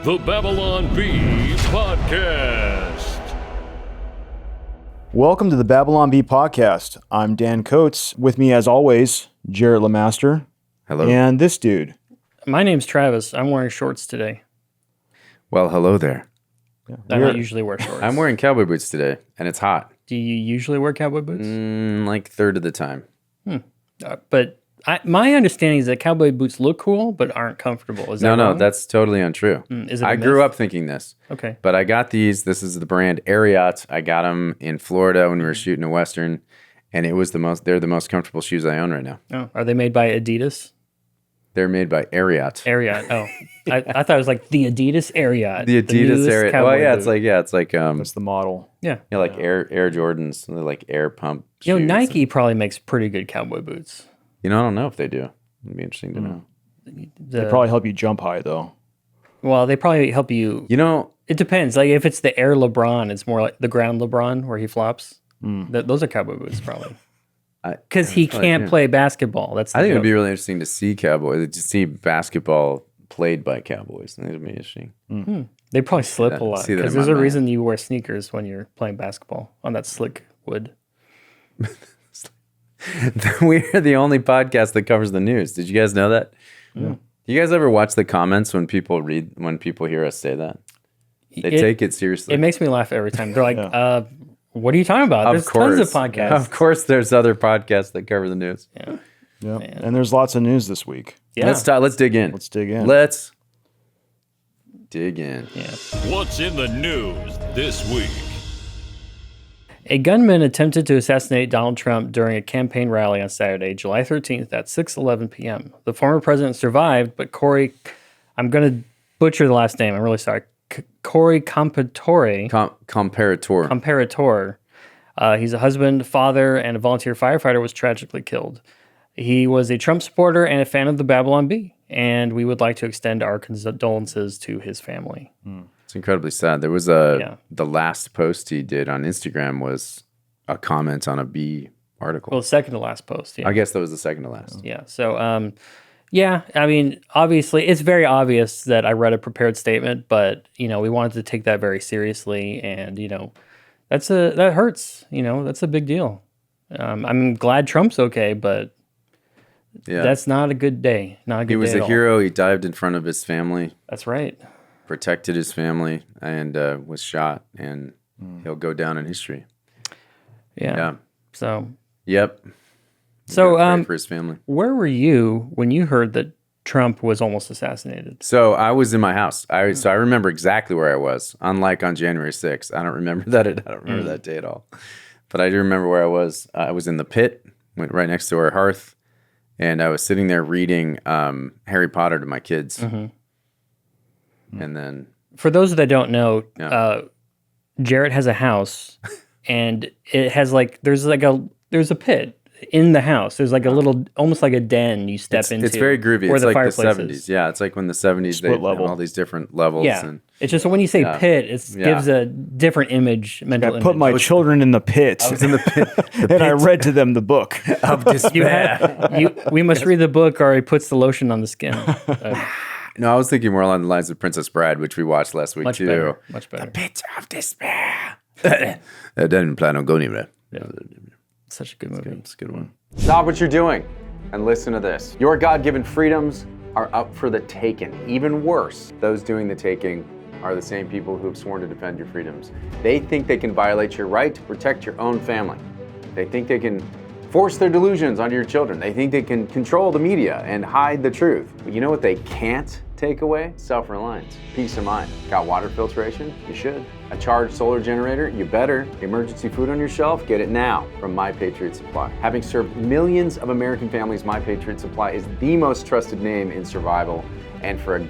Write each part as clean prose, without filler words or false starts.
The Babylon Bee Podcast. Welcome to the Babylon Bee Podcast. I'm Dan Coates. With me, as always, Jarrett Lemaster. Hello. And this dude. My name's Travis. I'm wearing shorts today. Well, hello there. I don't usually wear shorts. I'm wearing cowboy boots today, and it's hot. Do you usually wear cowboy boots? Like third of the time. But my understanding is that cowboy boots look cool, but aren't comfortable. Is that No, wrong? that's totally untrue. Is it a I myth? grew up thinking this. Okay. But I got these. This is the brand Ariat. I got them in Florida when we were shooting a Western, and they're the most comfortable shoes I own right now. Oh, are they made by Adidas? They're made by Ariat. Ariat. Oh, I thought it was like the Adidas Ariat. The Adidas newest Ariat. cowboy Well, yeah, boot. it's like That's the model. Yeah. like Air Jordans, they're like air pump You know, shoes. Nike probably makes pretty good cowboy boots. I don't know if they do. It'd be interesting to know. They probably help you jump high, though. Well, they probably help you. It depends. Like if it's the Air LeBron, it's more like the ground LeBron where he flops. Those are cowboy boots probably. Because he can't play basketball. That's the I think joke. it'd be really interesting to see to see basketball played by Cowboys. I think it'd be interesting. They probably slip a lot see that because in my there's a mind. reason you wear sneakers when you're playing basketball on that slick wood. We are the only podcast that covers the news. Did you guys know that? Yeah. You guys ever watch the comments when people hear us say that? They take it seriously. It makes me laugh every time. They're like, what are you talking about? There's tons of podcasts. Of course, there's other podcasts that cover the news. Yeah. Yeah. And there's lots of news this week. Yeah. Let's dig in. Let's dig in. Let's dig in. Yeah. What's in the news this week? A gunman attempted to assassinate Donald Trump during a campaign rally on Saturday, July 13th at 6:11 p.m. The former president survived, but I'm going to butcher the last name. I'm really sorry. Corey Comparator. He's a husband, father, and a volunteer firefighter, was tragically killed. He was a Trump supporter and a fan of the Babylon Bee, and we would like to extend our condolences to his family. It's incredibly sad. There was the last post he did on Instagram was a comment on a bee article. Well, second to last post. Yeah. I guess that was the second to last. Yeah. So, I mean, obviously, it's very obvious that I read a prepared statement, but we wanted to take that very seriously, and that hurts. That's a big deal. I'm glad Trump's okay, but that's not a good day. Not a good day. He was at a all. hero. He dived in front of his family. That's right. Protected his family and was shot, and he'll go down in history. Yeah. So. Yep. So, pray for his family. Where were you when you heard that Trump was almost assassinated? So I was in my house. So I remember exactly where I was. Unlike on January 6th, I don't remember that. I don't remember that day at all. But I do remember where I was. I was in the pit, went right next to our hearth, and I was sitting there reading Harry Potter to my kids. And then, for those that don't know, Jarrett has a house, and it has there's a pit in the house. There's like a little, almost like a den you step into. it's very groovy. Where It's the like the fireplace 70s. is. Yeah, it's like when the 70s, they have level. all these different levels. Yeah. And It's just when you say pit, it gives a different image, mental I image. put my children in the pit. I was in the pit. and I read to them the book. of despair. We must read the book, or he puts the lotion on the skin. No, I was thinking more along the lines of Princess Bride, which we watched last week Much too. better. Much better. Pit of despair. I didn't plan on going anywhere. Such a good movie. It's a good one. Stop what you're doing and listen to this. Your God-given freedoms are up for the taking. Even worse, those doing the taking are the same people who have sworn to defend your freedoms. They think they can violate your right to protect your own family. They think they can force their delusions onto your children. They think they can control the media and hide the truth. But you know what they can't take away? Self-reliance, peace of mind. Got water filtration? You should. A charged solar generator? You better. Emergency food on your shelf? Get it now from My Patriot Supply. Having served millions of American families, My Patriot Supply is the most trusted name in survival, and for a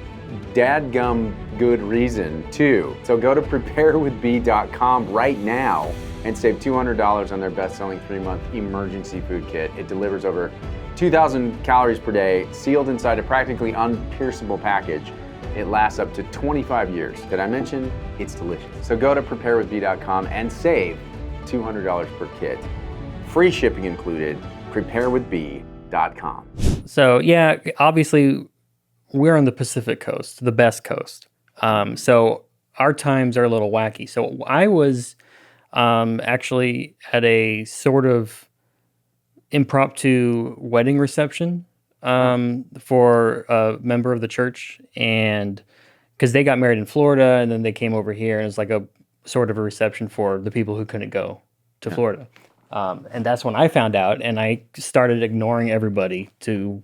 dadgum good reason too. So go to preparewithbee.com right now and save $200 on their best-selling 3-month emergency food kit. It delivers over 2,000 calories per day, sealed inside a practically unpierceable package. It lasts up to 25 years. Did I mention it's delicious? So go to preparewithbee.com and save $200 per kit. Free shipping included, preparewithbee.com. So yeah, obviously we're on the Pacific coast, the best coast. So our times are a little wacky. So I was actually at a sort of impromptu wedding reception for a member of the church, and because they got married in Florida and then they came over here, and it was like a sort of a reception for the people who couldn't go to Florida. And that's when I found out, and I started ignoring everybody to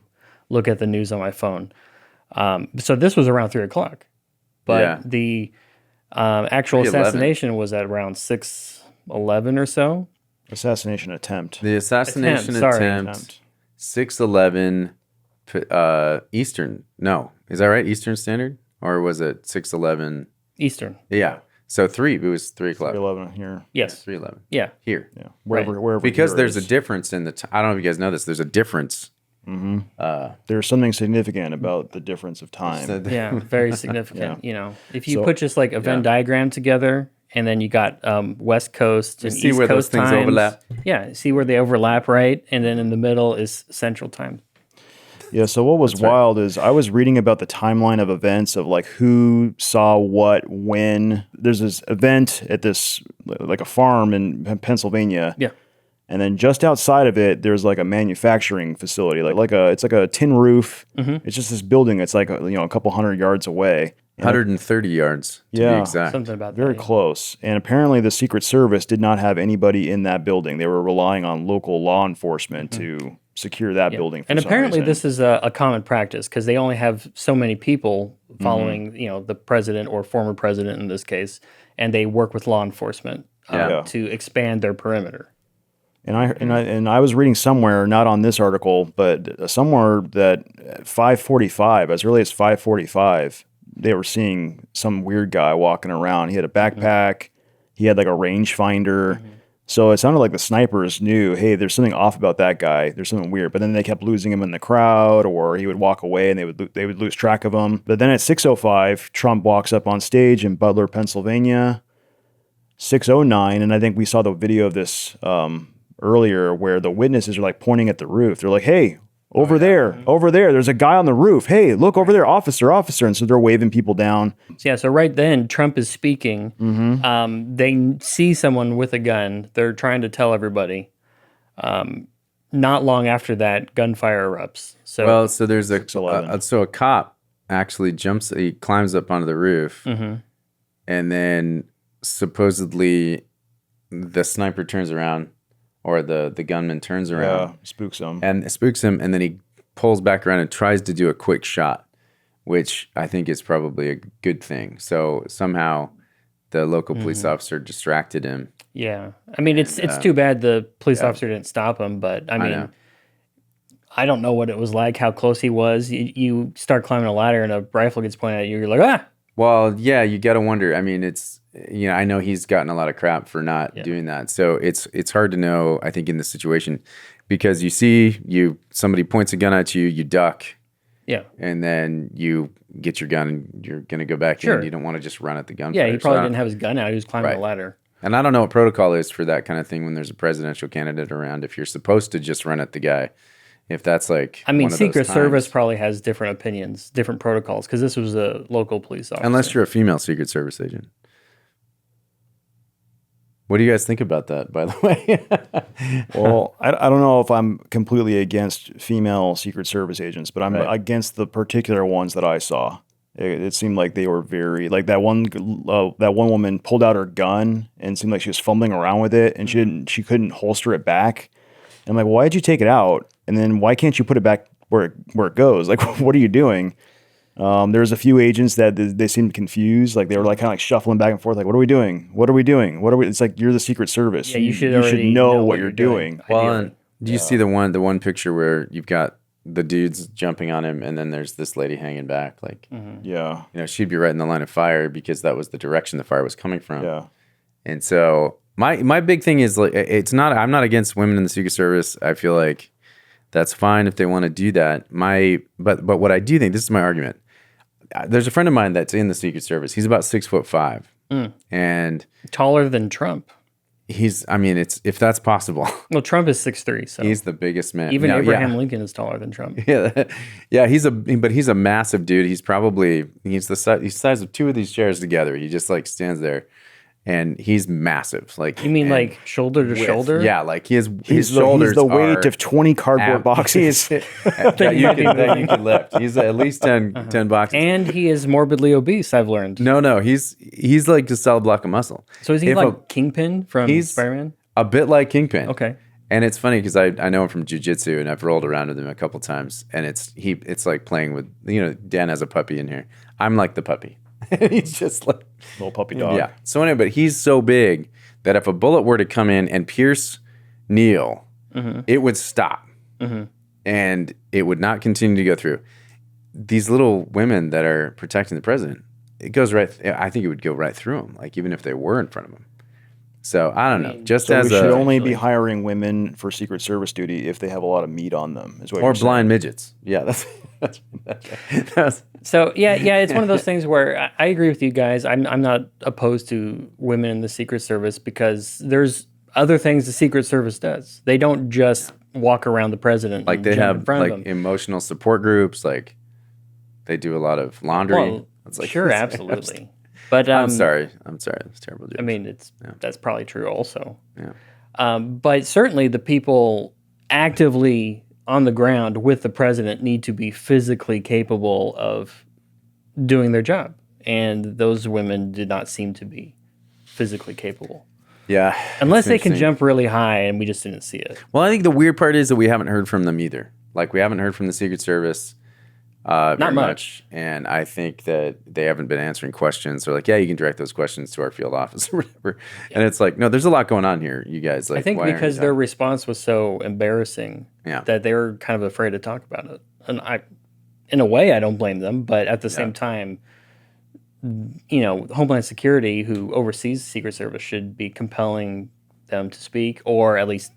look at the news on my phone. So this was around 3:00, but Yeah. the actual 3:11. assassination was at around 6:11 or so. Assassination attempt. The assassination Attempt, sorry. attempt, 6:11 Eastern. No, is that right? Eastern Standard, or was it 6:11? Eastern. Yeah. So it was 3:00. 11 here. Yes. 3:11 Yeah. here. Yeah. Wherever Because here there's is. a difference in the. I don't know if you guys know this. There's a difference. There's something significant about the difference of time. So Yeah. Very significant. Yeah. You know, if you So- put just like a Venn diagram together, and then you got West Coast and see East where those Coast things times. overlap. Yeah. See where they overlap, right? And then in the middle is Central Time. Yeah, so what was wild is I was reading about the timeline of events of like who saw what when. There's this event at this like a farm in Pennsylvania. Yeah. And then just outside of it, there's like a manufacturing facility, it's like a tin roof. It's just this building. It's like a couple 100 yards away. 130 yards to be Yeah. exact. Something about Very that. close. And apparently the Secret Service did not have anybody in that building. They were relying on local law enforcement to secure that building. For And some apparently reason. this is a common practice because they only have so many people following, the president or former president in this case, and they work with law enforcement Yeah. to expand their perimeter. And I was reading somewhere, not on this article, but somewhere that at 5:45, as early as 5:45, they were seeing some weird guy walking around. He had a backpack. He had like a rangefinder. So it sounded like the snipers knew, hey, there's something off about that guy. There's something weird. But then they kept losing him in the crowd, or he would walk away and they would lose track of him. But then at 6:05, Trump walks up on stage in Butler, Pennsylvania. 6:09, and I think we saw the video of this earlier where the witnesses are like pointing at the roof. They're like, hey, over there, there's a guy on the roof. Hey, look over there, officer. And so they're waving people down. So right then, Trump is speaking. They see someone with a gun. They're trying to tell everybody. Not long after that, gunfire erupts. So So there's a 6:11. so a cop actually he climbs up onto the roof, and then supposedly the sniper turns around, or the gunman turns around. Spooks them. And spooks him, and then he pulls back around and tries to do a quick shot, which I think is probably a good thing. So somehow the local police officer distracted him. yeah, I mean it's too bad the police officer didn't stop him, but I mean. know. I don't know what it was like, how close he was. You start climbing a ladder and a rifle gets pointed at you. You're like, ah! Well, yeah, you got to wonder. I mean, it's, I know he's gotten a lot of crap for not doing that. So it's hard to know, I think, in this situation, because somebody points a gun at you, you duck, Yeah. and then you get your gun and you're going to go back Sure. in. You don't want to just run at the gunfire. Yeah, he probably didn't have his gun out. He was climbing a ladder. And I don't know what protocol is for that kind of thing when there's a presidential candidate around, if you're supposed to just run at the guy. If that's like, I mean, one of those Secret Service times. probably has different opinions, different protocols, because this was a local police officer. Unless you're a female Secret Service agent. What do you guys think about that, by the way? Well, I don't know if I'm completely against female Secret Service agents, but I'm against the particular ones that I saw. It seemed like they were very, like that one woman pulled out her gun and seemed like she was fumbling around with it, and she couldn't holster it back. And I'm like, well, why did you take it out? And then why can't you put it back where it goes? Like, what are you doing? There was a few agents that they seemed confused. Like they were like kind of like shuffling back and forth. Like, what are we doing? What are we doing? It's like, you're the Secret Service. Yeah, you should know what you're doing. Well, and do you see the one picture where you've got the dudes jumping on him, and then there's this lady hanging back? Like, Yeah. she'd be right in the line of fire because that was the direction the fire was coming from. Yeah. And so my big thing is, like, I'm not against women in the Secret Service. I feel like that's fine if they want to do that. But what I do think, this is my argument. There's a friend of mine that's in the Secret Service. He's about 6'5", and taller than Trump. I mean, it's if that's possible. Well, Trump is 6'3", so He's the biggest man. even No, Abraham Lincoln is taller than Trump. Yeah, he's a massive dude. He's the size of two of these chairs together. He just like stands there, and he's massive. Like You mean like shoulder to shoulder? Yeah, like his He's shoulders the weight are of 20 cardboard boxes. that you can lift. He's at least 10 boxes. And he is morbidly obese, I've learned. No, he's like just a solid block of muscle. So is he If like Kingpin from Spider-Man? a bit like Kingpin. Okay. And it's funny because I know him from jiu-jitsu and I've rolled around with him a couple times, and it's like playing with, Dan has a puppy in here. I'm like the puppy. He's just like Little puppy dog. yeah. So anyway, but he's so big that if a bullet were to come in and pierce Neil, it would stop, and it would not continue to go through. These little women that are protecting the president, it goes right. I think it would go right through them, like even if they were in front of him. So I don't know. Just So as we should a only be hiring women for Secret Service duty if they have a lot of meat on them. Is what or you're saying. blind midgets. Yeah, that's So yeah, it's one of those things where I agree with you guys. I'm not opposed to women in the Secret Service because there's other things the Secret Service does. They don't just walk around the president like and they jump have in front like of him. emotional support groups. Like they do a lot of laundry. Well, It's like, sure, absolutely. But I'm sorry. That's terrible. Jokes. I mean, that's probably true also. Yeah. But certainly the people actively on the ground with the president need to be physically capable of doing their job. And those women did not seem to be physically capable. Yeah. Unless it's they can interesting. jump really high and we just didn't see it. Well, I think the weird part is that we haven't heard from them either. Like we haven't heard from the Secret Service. Very Not much. And I think that they haven't been answering questions. They're like, yeah, you can direct those questions to our field office or whatever. And it's like, no, there's a lot going on here, you guys. Like, I think why aren't because you their talking? response was so embarrassing Yeah. that they were kind of afraid to talk about it. And in a way, I don't blame them. But at the same time, Homeland Security, who oversees the Secret Service, should be compelling them to speak, or at least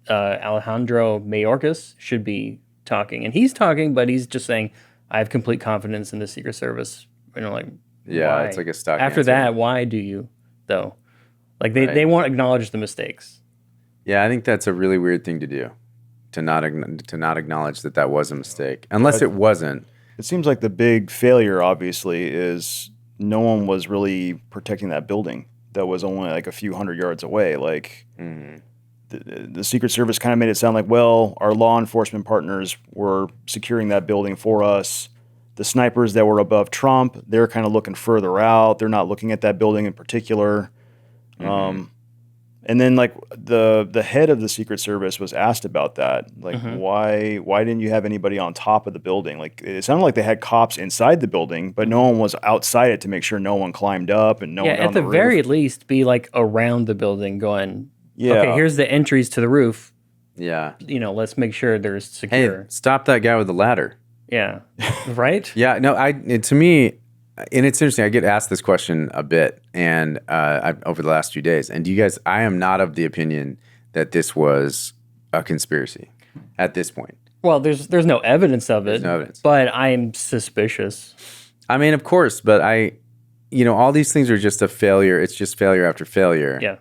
Alejandro Mayorkas should be talking. And he's talking, but he's just saying, I have complete confidence in the Secret Service. Like, Yeah, why? it's like a stock After answer. that, why do you, though? Like, they won't acknowledge the mistakes. Yeah, I think that's a really weird thing to do, to not acknowledge that was a mistake, unless it wasn't. It seems like the big failure, obviously, is no one was really protecting that building that was only like a few hundred yards away. Like, the Secret Service kind of made it sound like, well, our law enforcement partners were securing that building for us. The snipers that were above Trump, they're kind of looking further out. They're not looking at that building in particular. And then, like, the head of the Secret Service was asked about that. Like, why didn't you have anybody on top of the building? Like, it sounded like they had cops inside the building, but no one was outside it to make sure no one climbed up and no one at on the roof. very least, be like around the building going, Yeah. okay, here's the entries to the roof. Yeah. Let's make sure there's Hey, secure. stop that guy with the ladder. Yeah. Right? Yeah, no, to me, and it's interesting. I get asked this question a bit, and over the last few days. And you guys, I am not of the opinion that this was a conspiracy at this point. Well, there's no evidence of it. no evidence. But I'm suspicious. I mean, of course, but all these things are just a failure. It's just failure after failure. Yeah.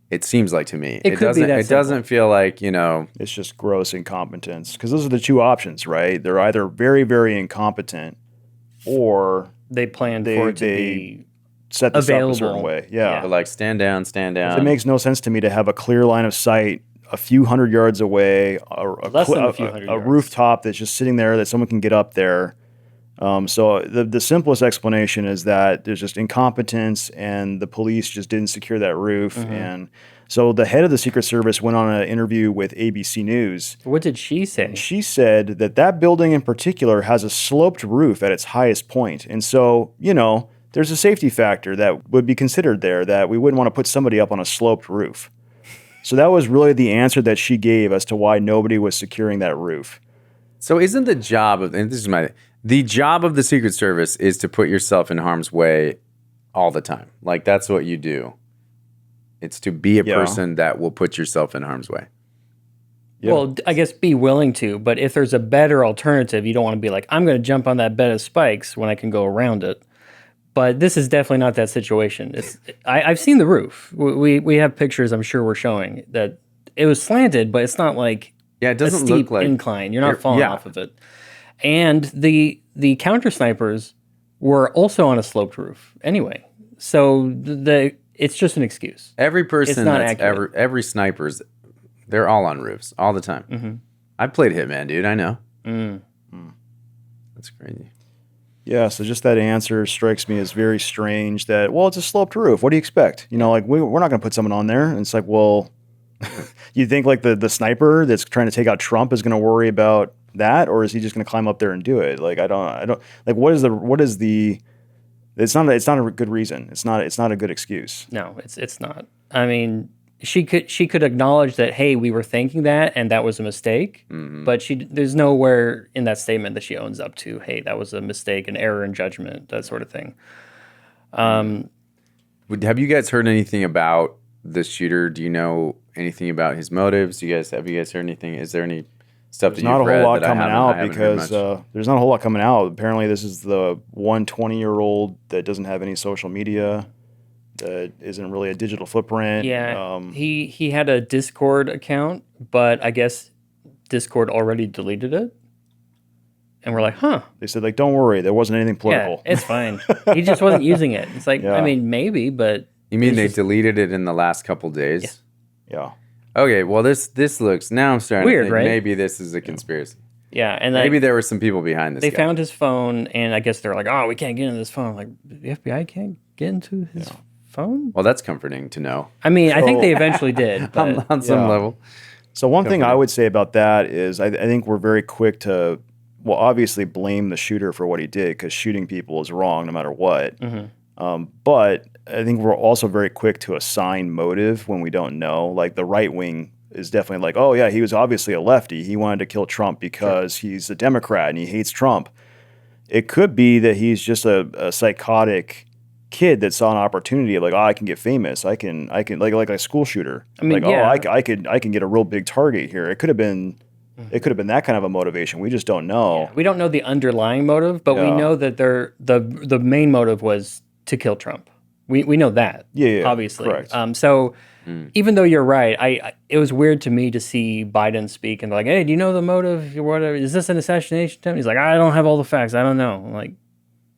It seems like to me. It could be that It doesn't feel like It's just gross incompetence. Because those are the two options, right? They're either very, very incompetent or They planned They- for it to they- be set this up a Available. certain way. Yeah. But like stand down. It makes no sense to me to have a clear line of sight a few hundred yards away, Less than a few hundred yards. rooftop that's just sitting there that someone can get up there. So the simplest explanation is that there's just incompetence and the police just didn't secure that roof. And so the head of the Secret Service went on an interview with ABC News. What did she say? She said that building in particular has a sloped roof at its highest point. And so, there's a safety factor that would be considered there, that we wouldn't want to put somebody up on a sloped roof. So that was really the answer that she gave as to why nobody was securing that roof. So isn't the job of, and this is the job of the Secret Service is to put yourself in harm's way all the time. Like that's what you do. It's to be a person that will put yourself in harm's way. Yeah. Well, I guess be willing to, but if there's a better alternative, you don't want to be like, I'm going to jump on that bed of spikes when I can go around it. But this is definitely not that situation. I've seen the roof. We have pictures. I'm sure we're showing that it was slanted, but it's not like it a doesn't steep look like incline. You're not falling off of it. And the counter snipers were also on a sloped roof anyway. So it's just an excuse. Every person not that's accurate. every snipers, they're all on roofs all the time. Mm-hmm. I played Hitman, dude. I know. Mm. That's crazy. Yeah, so just that answer strikes me as very strange that, well, it's a sloped roof. What do you expect? You know, like, we're not going to put someone on there. And it's like, well, you think like the sniper that's trying to take out Trump is going to worry about that? Or is he just going to climb up there and do it? Like, I don't, like, what is the, it's not a good reason. It's not a good excuse. No, it's not. I mean, she could acknowledge that, hey, we were thinking that and that was a mistake, but there's nowhere in that statement that she owns up to, hey, that was a mistake, an error in judgment, that sort of thing. Have you guys heard anything about the shooter? Do you know anything about his motives? Have you guys heard anything? Is there any stuff There's that not you've a read whole lot that coming I out haven't heard because much? there's not a whole lot coming out. Apparently, this is the 120-year-old that doesn't have any social media, that isn't really a digital footprint. Yeah, he had a Discord account, but I guess Discord already deleted it. And we're like, huh. They said, like, don't worry, there wasn't anything political. Yeah, it's fine. He just wasn't using it. It's like, Yeah. I mean, maybe, but... You mean it's they just deleted it in the last couple days? Yeah. Okay, well this looks, now I'm starting Weird, to think right? maybe this is a conspiracy. Yeah, and Maybe there were some people behind this they guy. found his phone, and I guess they're like, oh, we can't get into this phone. I'm like, the FBI can't get into his phone? Well, that's comforting to know I mean, I think they eventually did, but on some Yeah. level. So one thing I would say about that is I think we're very quick to, well, obviously blame the shooter for what he did because shooting people is wrong no matter what. But I think we're also very quick to assign motive when we don't know. Like the right wing is definitely like, oh yeah, he was obviously a lefty. He wanted to kill Trump because he's a Democrat and he hates Trump. It could be that he's just a psychotic kid that saw an opportunity of like, oh, I can get famous. I can like a school shooter. I mean, like, yeah. oh, I can get a real big target here. It could have been that kind of a motivation. We just don't know. we don't know the underlying motive, but we Yeah. know that the main motive was to kill Trump. We know that. Yeah, obviously. correct. So even though you're right, it was weird to me to see Biden speak and like, hey, do you know the motive? Whatever. Is this an assassination attempt? He's like, I don't have all the facts. I don't know. Like,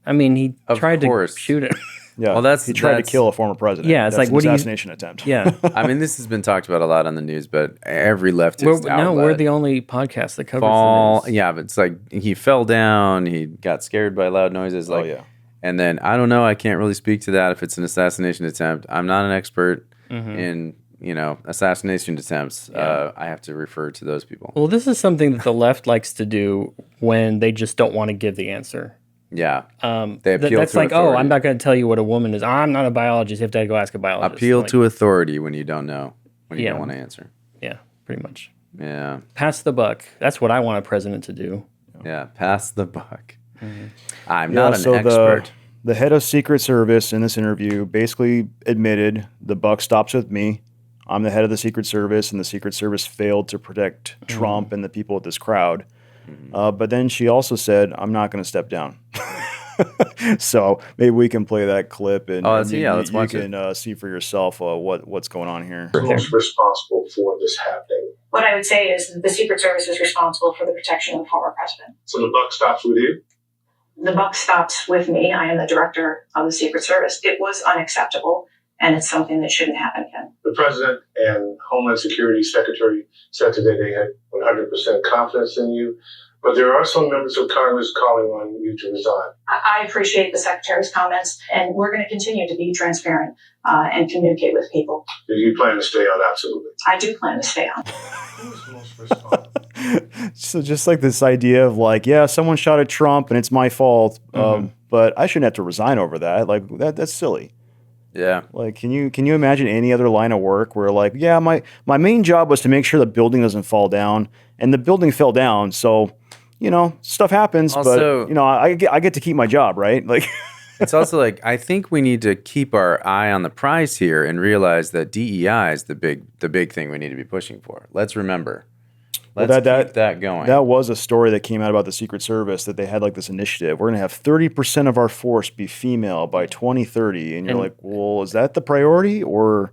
I mean, he Of tried course. to shoot him. Yeah. Well, he tried to kill a former president. Yeah, it's That's like, an what do you- assassination attempt. Yeah. I mean, this has been talked about a lot on the news, but every leftist outlet we're the only podcast that covers fall. the news. Yeah, but it's like he fell down. He got scared by loud noises. Like, yeah. And then I don't know. I can't really speak to that if it's an assassination attempt. I'm not an expert in assassination attempts. I have to refer to those people. Well, this is something that the left likes to do when they just don't want to give the answer. Yeah, they appeal That's to like, authority. oh, I'm not going to tell you what a woman is. I'm not a biologist. You have to go ask a biologist. Appeal Like, to authority when you don't know, when you Yeah. don't want to answer. Yeah, pretty much. Yeah, Pass the buck. That's what I want a president to do. yeah. Pass the buck. I'm Yeah, not an so expert. The head of Secret Service in this interview basically admitted the buck stops with me. I'm the head of the Secret Service, and the Secret Service failed to protect Trump and the people at this crowd. But then she also said, I'm not going to step down. So maybe we can play that clip and, let's you watch it. can see for yourself what's going on here. Who's responsible for this happening? What I would say is that the Secret Service is responsible for the protection of the former president. So the buck stops with you? The buck stops with me. I am the director of the Secret Service. It was unacceptable, and it's something that shouldn't happen again. The president and Homeland Security Secretary said today they had 100% confidence in you, but there are some members of Congress calling on you to resign. I appreciate the Secretary's comments, and we're going to continue to be transparent and communicate with people. Do you plan to stay on? Absolutely. I do plan to stay on. Who's most responsible? So just like this idea of like, yeah, someone shot at Trump and it's my fault, but I shouldn't have to resign over that. Like that's silly. Yeah, Like, can you imagine any other line of work where like, yeah, my main job was to make sure the building doesn't fall down, and the building fell down, so stuff happens, Also- but I get to keep my job, right? Like, it's also like I think we need to keep our eye on the prize here and realize that DEI is the big thing we need to be pushing for. Let's remember, Let's keep that going. That was a story that came out about the Secret Service that they had like this initiative. We're going to have 30% of our force be female by 2030. And you're like, well, is that the priority or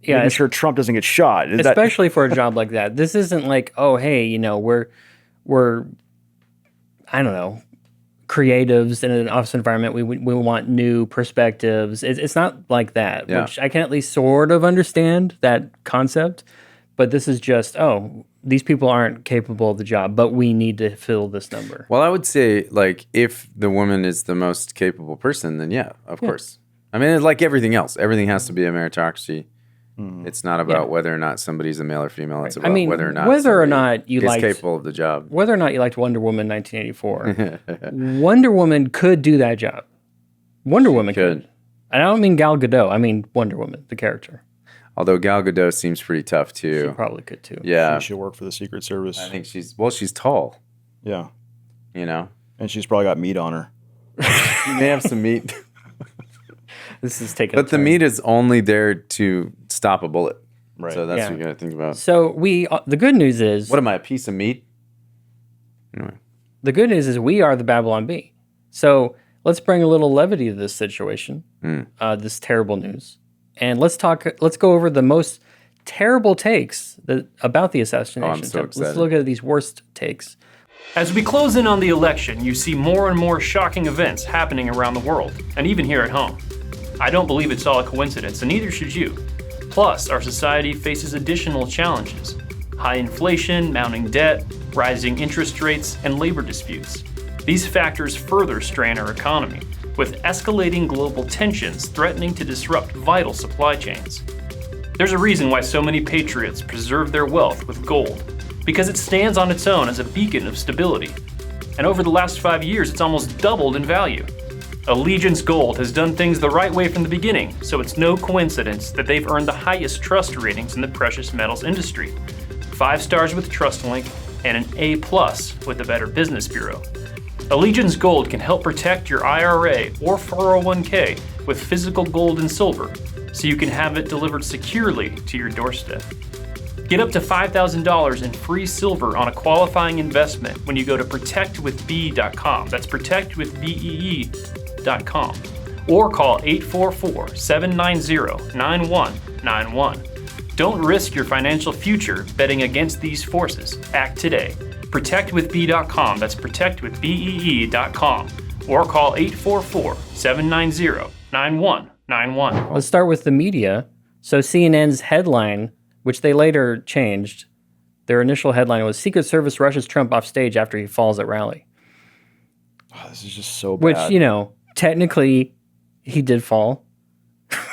making sure Trump doesn't get shot? Especially for a job like that. This isn't like, oh, hey, we're I don't know, creatives in an office environment. We want new perspectives. It's not like that, which I can at least sort of understand that concept. But this is just, these people aren't capable of the job, but we need to fill this number. Well, I would say, like, if the woman is the most capable person, then of course. I mean, it's like everything else. Everything has to be a meritocracy. It's not about whether or not somebody's a male or female. It's about whether or not you is capable of the job. Whether or not you liked Wonder Woman 1984, Wonder Woman could do that job. Wonder Woman could. And I don't mean Gal Gadot. I mean Wonder Woman, the character. Although Gal Gadot seems pretty tough too. She probably could too. Yeah. She should work for the Secret Service. I think she's tall. Yeah. And she's probably got meat on her. She may have some meat. This is taking. But the meat is only there to stop a bullet. Right. So that's what you got to think about. So the good news is. What am I, a piece of meat? Anyway. The good news is we are the Babylon Bee. So let's bring a little levity to this situation, this terrible news. And let's go over the most terrible takes about the assassination. I'm so excited. Let's look at these worst takes. As we close in on the election, you see more and more shocking events happening around the world, and even here at home. I don't believe it's all a coincidence, and neither should you. Plus, our society faces additional challenges: high inflation, mounting debt, rising interest rates, and labor disputes. These factors further strain our economy, with escalating global tensions threatening to disrupt vital supply chains. There's a reason why so many patriots preserve their wealth with gold, because it stands on its own as a beacon of stability. And over the last 5 years, it's almost doubled in value. Allegiance Gold has done things the right way from the beginning, so it's no coincidence that they've earned the highest trust ratings in the precious metals industry. 5 stars with TrustLink and an A+ with the Better Business Bureau. Allegiance Gold can help protect your IRA or 401k with physical gold and silver, so you can have it delivered securely to your doorstep. Get up to $5,000 in free silver on a qualifying investment when you go to protectwithbee.com. That's protectwithbee.com. Or call 844-790-9191. Don't risk your financial future betting against these forces. Act today. Protectwithbee.com. That's protectwithbee.com. Or call 844-790-9191. Let's start with the media. So CNN's headline, which they later changed, their initial headline was "Secret Service rushes Trump off stage after he falls at rally." Oh, this is just so bad. Which, technically he did fall.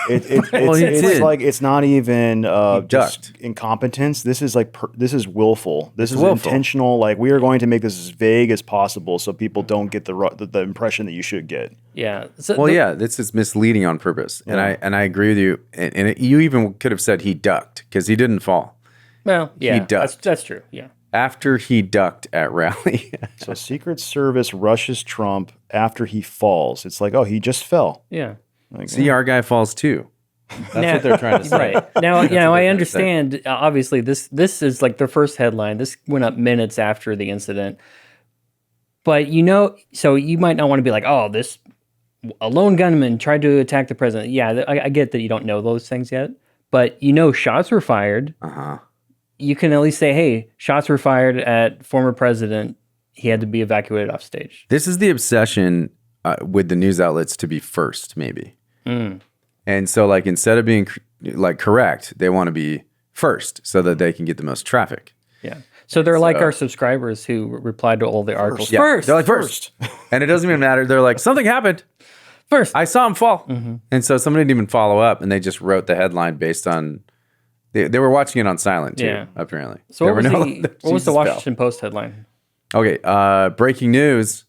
It's like it's not even just ducked. incompetence. This is this is willful. This is intentional. Like, we are going to make this as vague as possible so people don't get the impression that you should get. Yeah. This is misleading on purpose, and I agree with you. And you even could have said he ducked because he didn't fall. Well, yeah, he ducked. That's true. Yeah. After he ducked at rally. So Secret Service rushes Trump after he falls. It's like, oh, he just fell. Yeah. Like, See, our guy falls too. That's what they're trying to say. Right. Now, I understand, obviously, this is like the first headline. This went up minutes after the incident. But, so you might not want to be like, oh, a lone gunman tried to attack the president. Yeah, I get that you don't know those things yet. But shots were fired. Uh-huh. You can at least say, hey, shots were fired at former president. He had to be evacuated off stage. This is the obsession with the news outlets to be first, maybe. And so, like, instead of being correct, they want to be first so that they can get the most traffic. Yeah. So they're like our subscribers who replied to all the articles. Yeah, First. they're like first. And it doesn't even matter. They're like, something happened. First. I saw him fall. Mm-hmm. And so somebody didn't even follow up, and they just wrote the headline based on they were watching it on silent too, apparently. So what was the Washington Post headline? Okay, breaking news.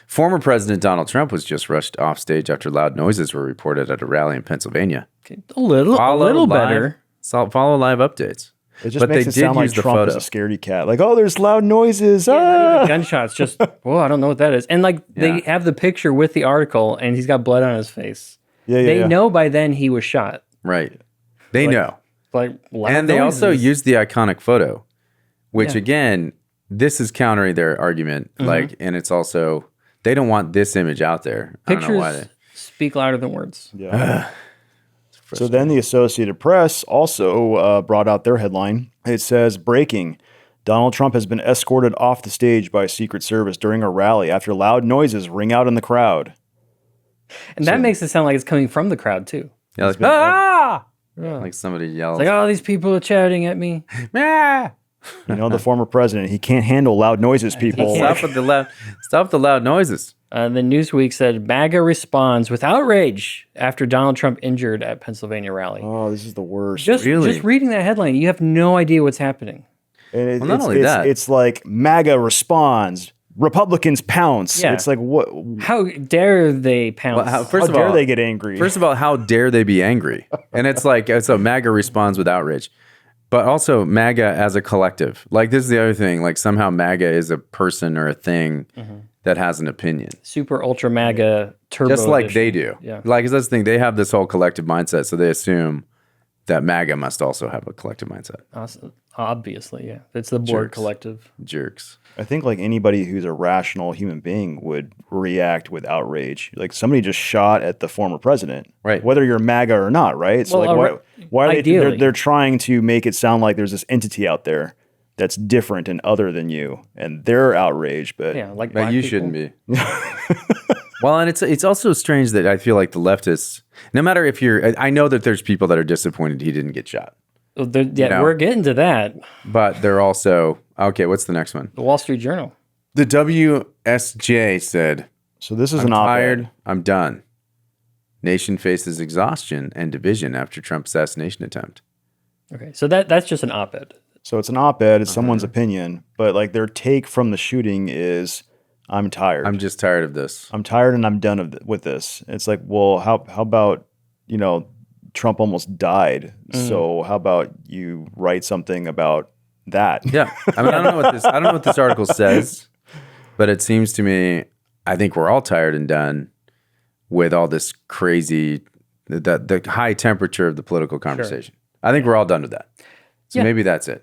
Former President Donald Trump was just rushed off stage after loud noises were reported at a rally in Pennsylvania. Okay, a little better. Follow live updates. It just makes it sound like Trump is a scaredy cat. Like, oh, there's loud noises. Gunshots. Just, I don't know what that is. And they have the picture with the article, and he's got blood on his face. They know by then he was shot. Right. They know. Like, loud and they noises. also used the iconic photo which again, this is countering their argument. Like, and it's also, they don't want this image out there. I don't know why Pictures speak louder than words. Yeah. So then the Associated Press also brought out their headline. It says, breaking. Donald Trump has been escorted off the stage by Secret Service during a rally after loud noises ring out in the crowd. And that makes it sound like it's coming from the crowd, too. Yeah, like, like somebody yells. It's like, oh, these people are shouting at me. Ah! You know, the former president, he can't handle loud noises, people. Stop with the loud noises. The Newsweek said, MAGA responds with outrage after Donald Trump injured at Pennsylvania rally. Oh, this is the worst. Just reading that headline, you have no idea what's happening. And Well, not only that. it's like MAGA responds, Republicans pounce. Yeah. It's like, what? How dare they pounce? Well, How dare they get angry? First of all, how dare they be angry? And it's like, so MAGA responds with outrage. But also MAGA as a collective. Like, this is the other thing. Like, somehow MAGA is a person or a thing that has an opinion. Super ultra MAGA turbo Just like edition. they do. Yeah. Like, 'cause that's the thing. They have this whole collective mindset. So they assume that MAGA must also have a collective mindset. Obviously, yeah. It's the board Jerks. collective. Jerks. I think like anybody who's a rational human being would react with outrage. Like somebody just shot at the former president, Right. Whether you're MAGA or not, right? So Well, like, why are they? ideally. They're trying to make it sound like there's this entity out there that's different and other than you, and they're outraged. But Yeah, like But black you people. shouldn't be. Well, and it's also strange that I feel like the leftists, no matter if I know that there's people that are disappointed he didn't get shot, Well, yeah, know. we're getting to that. but they're also, okay, what's the next one? The Wall Street Journal. The WSJ said, so this is I'm an op-ed. tired, I'm done. Nation faces exhaustion and division after Trump assassination attempt. Okay, so that's just an op-ed. So it's an op-ed. It's someone's opinion, but like their take from the shooting is, "I'm tired. I'm just tired of this. I'm tired, and I'm done with this." It's like, well, how about Trump almost died, so how about you write something about that? Yeah. I mean, I don't know what this article says, but it seems to me, I think we're all tired and done with all this crazy, the high temperature of the political conversation. I think we're all done with that. So maybe that's it.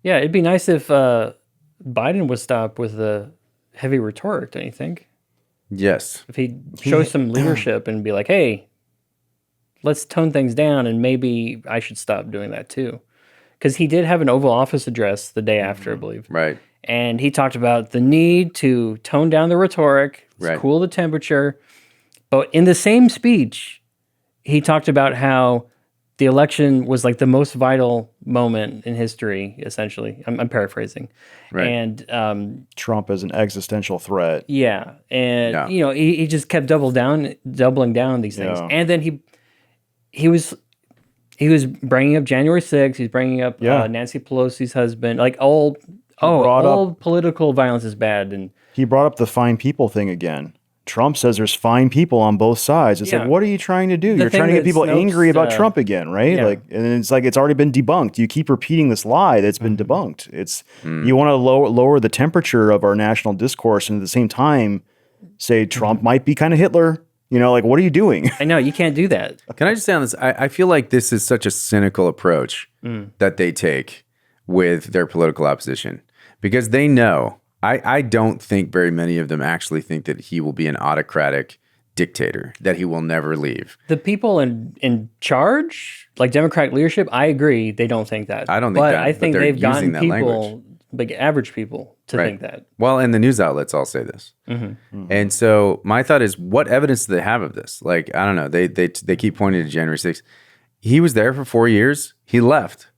Yeah, it'd be nice if Biden would stop with the heavy rhetoric, don't you think? Yes. If he shows some leadership and be like, hey, let's tone things down, and maybe I should stop doing that too. Because he did have an Oval Office address the day after, I believe. Right. And he talked about the need to tone down the rhetoric, Right. cool the temperature. But in the same speech, he talked about how the election was like the most vital moment in history, essentially. I'm paraphrasing. Right. And Trump as an existential threat. yeah. And, Yeah. he just kept doubling down on these things. Yeah. And then he was bringing up January 6th. He's bringing up Nancy Pelosi's husband. Like all political violence is bad. And He brought up the fine people thing again. Trump says there's fine people on both sides. It's Yeah. like, what are you trying to do? The You're trying to thing get people that Snopes, angry about Trump again, right? yeah. Like, and it's like it's already been debunked. You keep repeating this lie that's been debunked. It's you want to lower the temperature of our national discourse, and at the same time say Trump might be kind of Hitler. Like, what are you doing? I know, you can't do that. Can I just say on this? I feel like this is such a cynical approach that they take with their political opposition because they know. I don't think very many of them actually think that he will be an autocratic dictator, that he will never leave. The people in charge, like Democratic leadership, I agree, they don't think that. I don't think but that, I but think they're they've gotten using that people, language. like average people, to Right. think that. Well, and the news outlets all say this. And so my thought is, what evidence do they have of this? Like, I don't know. They keep pointing to January 6th. He was there for 4 years. He left.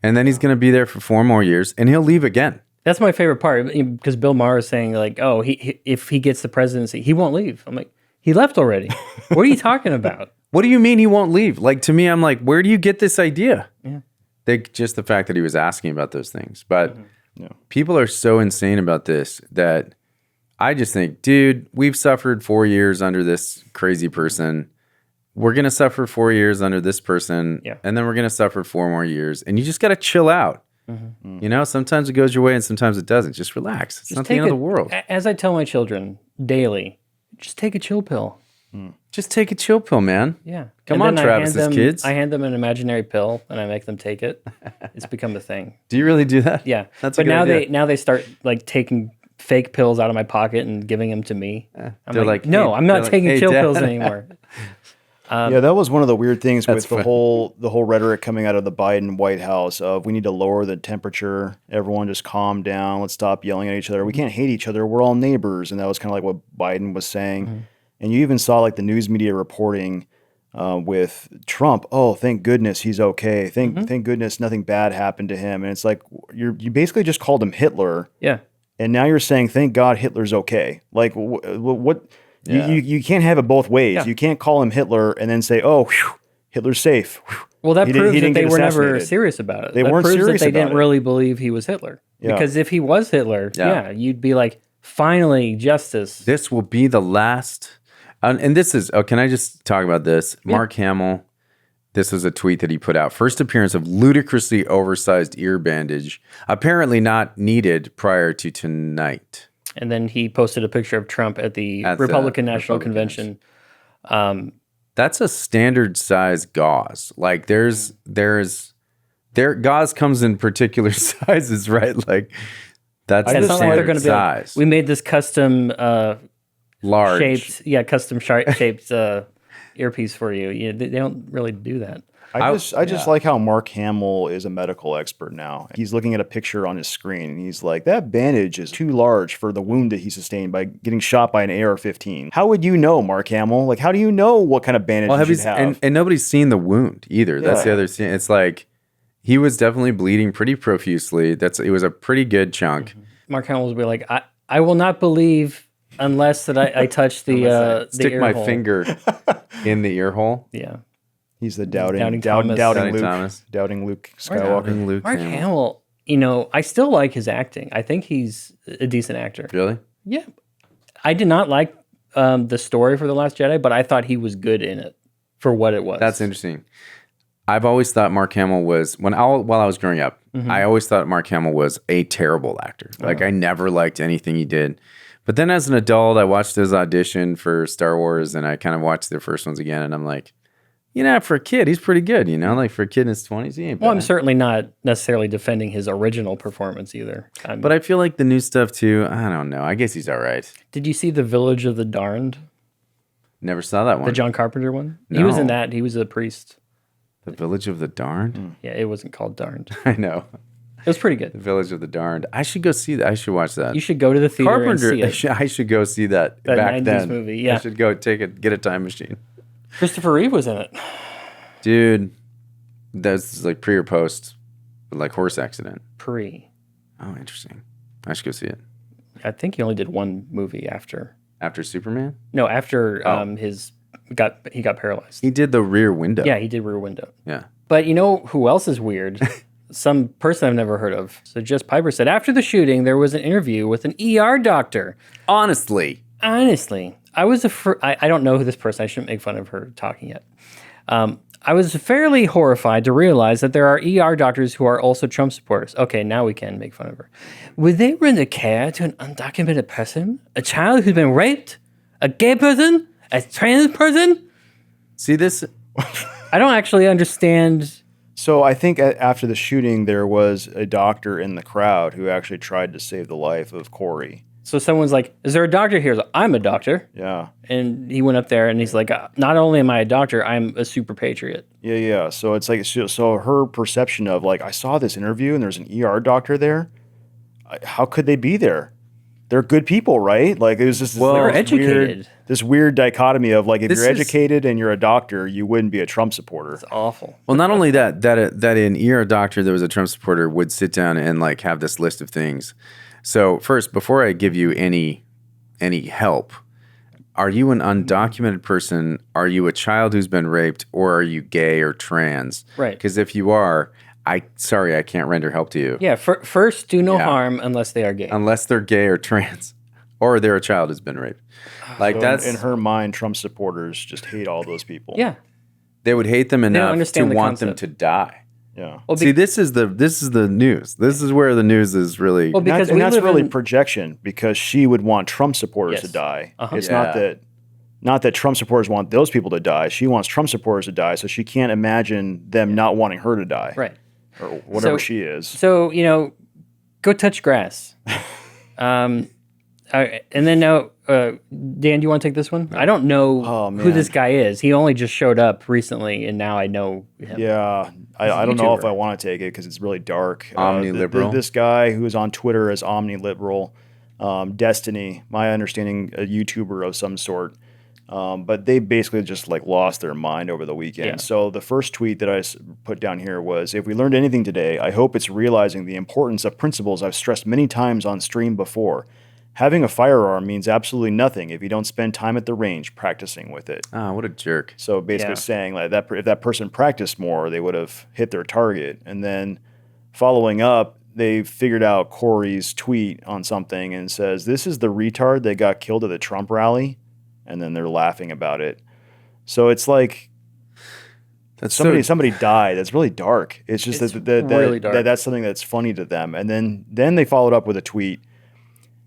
And then he's going to be there for 4 more years, and he'll leave again. That's my favorite part, because Bill Maher is saying, like, oh, if he gets the presidency, he won't leave. I'm like, he left already. What are you talking about? What do you mean he won't leave? Like, to me, I'm like, where do you get this idea? Yeah. Just the fact that he was asking about those things. But people are so insane about this that I just think, dude, we've suffered 4 years under this crazy person. We're going to suffer 4 years under this person. Yeah. And then we're going to suffer 4 more years. And you just got to chill out. Sometimes it goes your way and sometimes it doesn't. Just relax. It's not the end of the world. As I tell my children daily, just take a chill pill. Just take a chill pill, man. Yeah. Come And on, then Travis's kids. I hand them an imaginary pill and I make them take it. It's become a thing. Do you really do that? Yeah. That's a but good now idea. they start like taking fake pills out of my pocket and giving them to me. I'm they're like, like, no, hey- I'm not they're like, taking hey, chill Dad. pills anymore. Yeah, that was one of the weird things with That's the whole rhetoric coming out of the Biden White House of we need to lower the temperature. Everyone just calm down. Let's stop yelling at each other. We can't hate each other. We're all neighbors. And that was kind of like what Biden was saying. And you even saw like the news media reporting with Trump. Oh, thank goodness he's okay. Thank goodness nothing bad happened to him. And it's like you basically just called him Hitler. Yeah. And now you're saying thank God Hitler's okay. Like what? Yeah. You can't have it both ways. Yeah. You can't call him Hitler and then say, "Oh, whew, Hitler's safe." Whew. Well, that He didn't- proves he that didn't they get were never assassinated. serious about it. They that weren't proves serious that they about didn't it. really believe he was Hitler. Yeah. Because if he was Hitler, Yeah. you'd be like, finally, justice. This will be the last. And this is, can I just talk about this? Mark Hamill, this was a tweet that he put out. First appearance of ludicrously oversized ear bandage, apparently not needed prior to tonight. And then he posted a picture of Trump at the At the Republican National Republicans. Convention. That's a standard size gauze. Like gauze comes in particular sizes, right? Like that's It's the not like they're standard going to be like, size. we made this custom Large. shaped earpiece for you. They don't really do that. I just like how Mark Hamill is a medical expert now. He's looking at a picture on his screen and he's like, that bandage is too large for the wound that he sustained by getting shot by an AR-15. How would you know, Mark Hamill? Like, how do you know what kind of bandage you should have? And nobody's seen the wound either. That's the Yeah. other thing. It's like he was definitely bleeding pretty profusely. It was a pretty good chunk. Mark Hamill will be like, I will not believe unless that I touch the Stick ear my hole. finger in the ear hole. Yeah. He's the doubting Thomas. Doubting Luke, Thomas. doubting Luke Skywalker. Doubting Luke Mark Hamill. Hamill, I still like his acting. I think he's a decent actor. Really? Yeah. I did not like the story for The Last Jedi, but I thought he was good in it for what it was. That's interesting. I've always thought Mark Hamill was while I was growing up, I always thought Mark Hamill was a terrible actor. Like I never liked anything he did. But then as an adult, I watched his audition for Star Wars and I kind of watched the first ones again and I'm like, for a kid, he's pretty good, Like for a kid in his 20s, he ain't bad. Well, I'm certainly not necessarily defending his original performance either. But I feel like the new stuff too, I don't know. I guess he's all right. Did you see The Village of the Darned? Never saw that one. The John Carpenter one? He was in No. that. He was a priest. The Village of the Darned? Yeah, it wasn't called Darned. I know. It was pretty The good. Village of the Darned. I should go see that. I should watch that. You should go to the theater Carpenter, and see it. I should go see that, That back 90s then. movie, yeah. I should go get a time machine. Christopher Reeve was in it. Dude, that's like pre or post, like horse accident. Pre. Oh, interesting. I should go see it. I think he only did one movie after. After Superman? No, after Oh. he got paralyzed. He did the Rear Window. Yeah, he did Rear Window. Yeah. But you know who else is weird? Some person I've never heard of. So Jess Piper said after the shooting, there was an interview with an ER doctor. Honestly. Honestly, I was I don't know who this person. I shouldn't make fun of her talking yet. I was fairly horrified to realize that there are ER doctors who are also Trump supporters. Okay, now we can make fun of her. Would they render care to an undocumented person, a child who's been raped, a gay person, a trans person? See this? I don't actually understand. So I think after the shooting, there was a doctor in the crowd who actually tried to save the life of Corey. So someone's like, is there a doctor here? He's like, I'm a doctor. Yeah. And he went up there and he's like, not only am I a doctor, I'm a super patriot. Yeah. So it's like, so her perception of like, I saw this interview and there's an ER doctor there. How could they be there? They're good people, right? Like it was just they're educated. This weird dichotomy of like, if This you're is- educated and you're a doctor, you wouldn't be a Trump supporter. It's awful. Well, not only that an ER doctor that was a Trump supporter would sit down and like have this list of things. So first, before I give you any help, are you an undocumented person? Are you a child who's been raped, or are you gay or trans? Right. Because if you are, I can't render help to you. Yeah, first, do no harm unless they are gay. Unless they're gay or trans, or they're a child who's been raped. Like So that's in her mind, Trump supporters just hate all those people. Yeah. they would hate them enough to understand the want them concept. to die. Yeah. Well, See, this is the news. This is where the news is really. Well, because and we that's live really in- projection because she would want Trump supporters Yes. to die. Uh-huh. It's Yeah. not that Not that Trump supporters want those people to die. She wants Trump supporters to die, so she can't imagine them not wanting her to die. Right. Or whatever So- she is. So, go touch grass. And then now, Dan, do you want to take this one? I don't know Oh, who this man. guy is. He only just showed up recently, and now I know him. Yeah, a I don't know if YouTuber. I want to take it because it's really dark. Omni-liberal. This guy who is on Twitter as Omni-liberal, Destiny, my understanding, a YouTuber of some sort. But they basically just like lost their mind over the weekend. Yeah. So the first tweet that I put down here was, if we learned anything today, I hope it's realizing the importance of principles I've stressed many times on stream before. Having a firearm means absolutely nothing if you don't spend time at the range practicing with it. Ah, what a jerk. So basically Yeah. saying like that if that person practiced more, they would have hit their target. And then following up, they figured out Corey's tweet on something and says, this is the retard that got killed at the Trump rally. And then they're laughing about it. So it's like That's somebody died. That's really dark. It's just It's that really dark. that's something that's funny to them. And then they followed up with a tweet.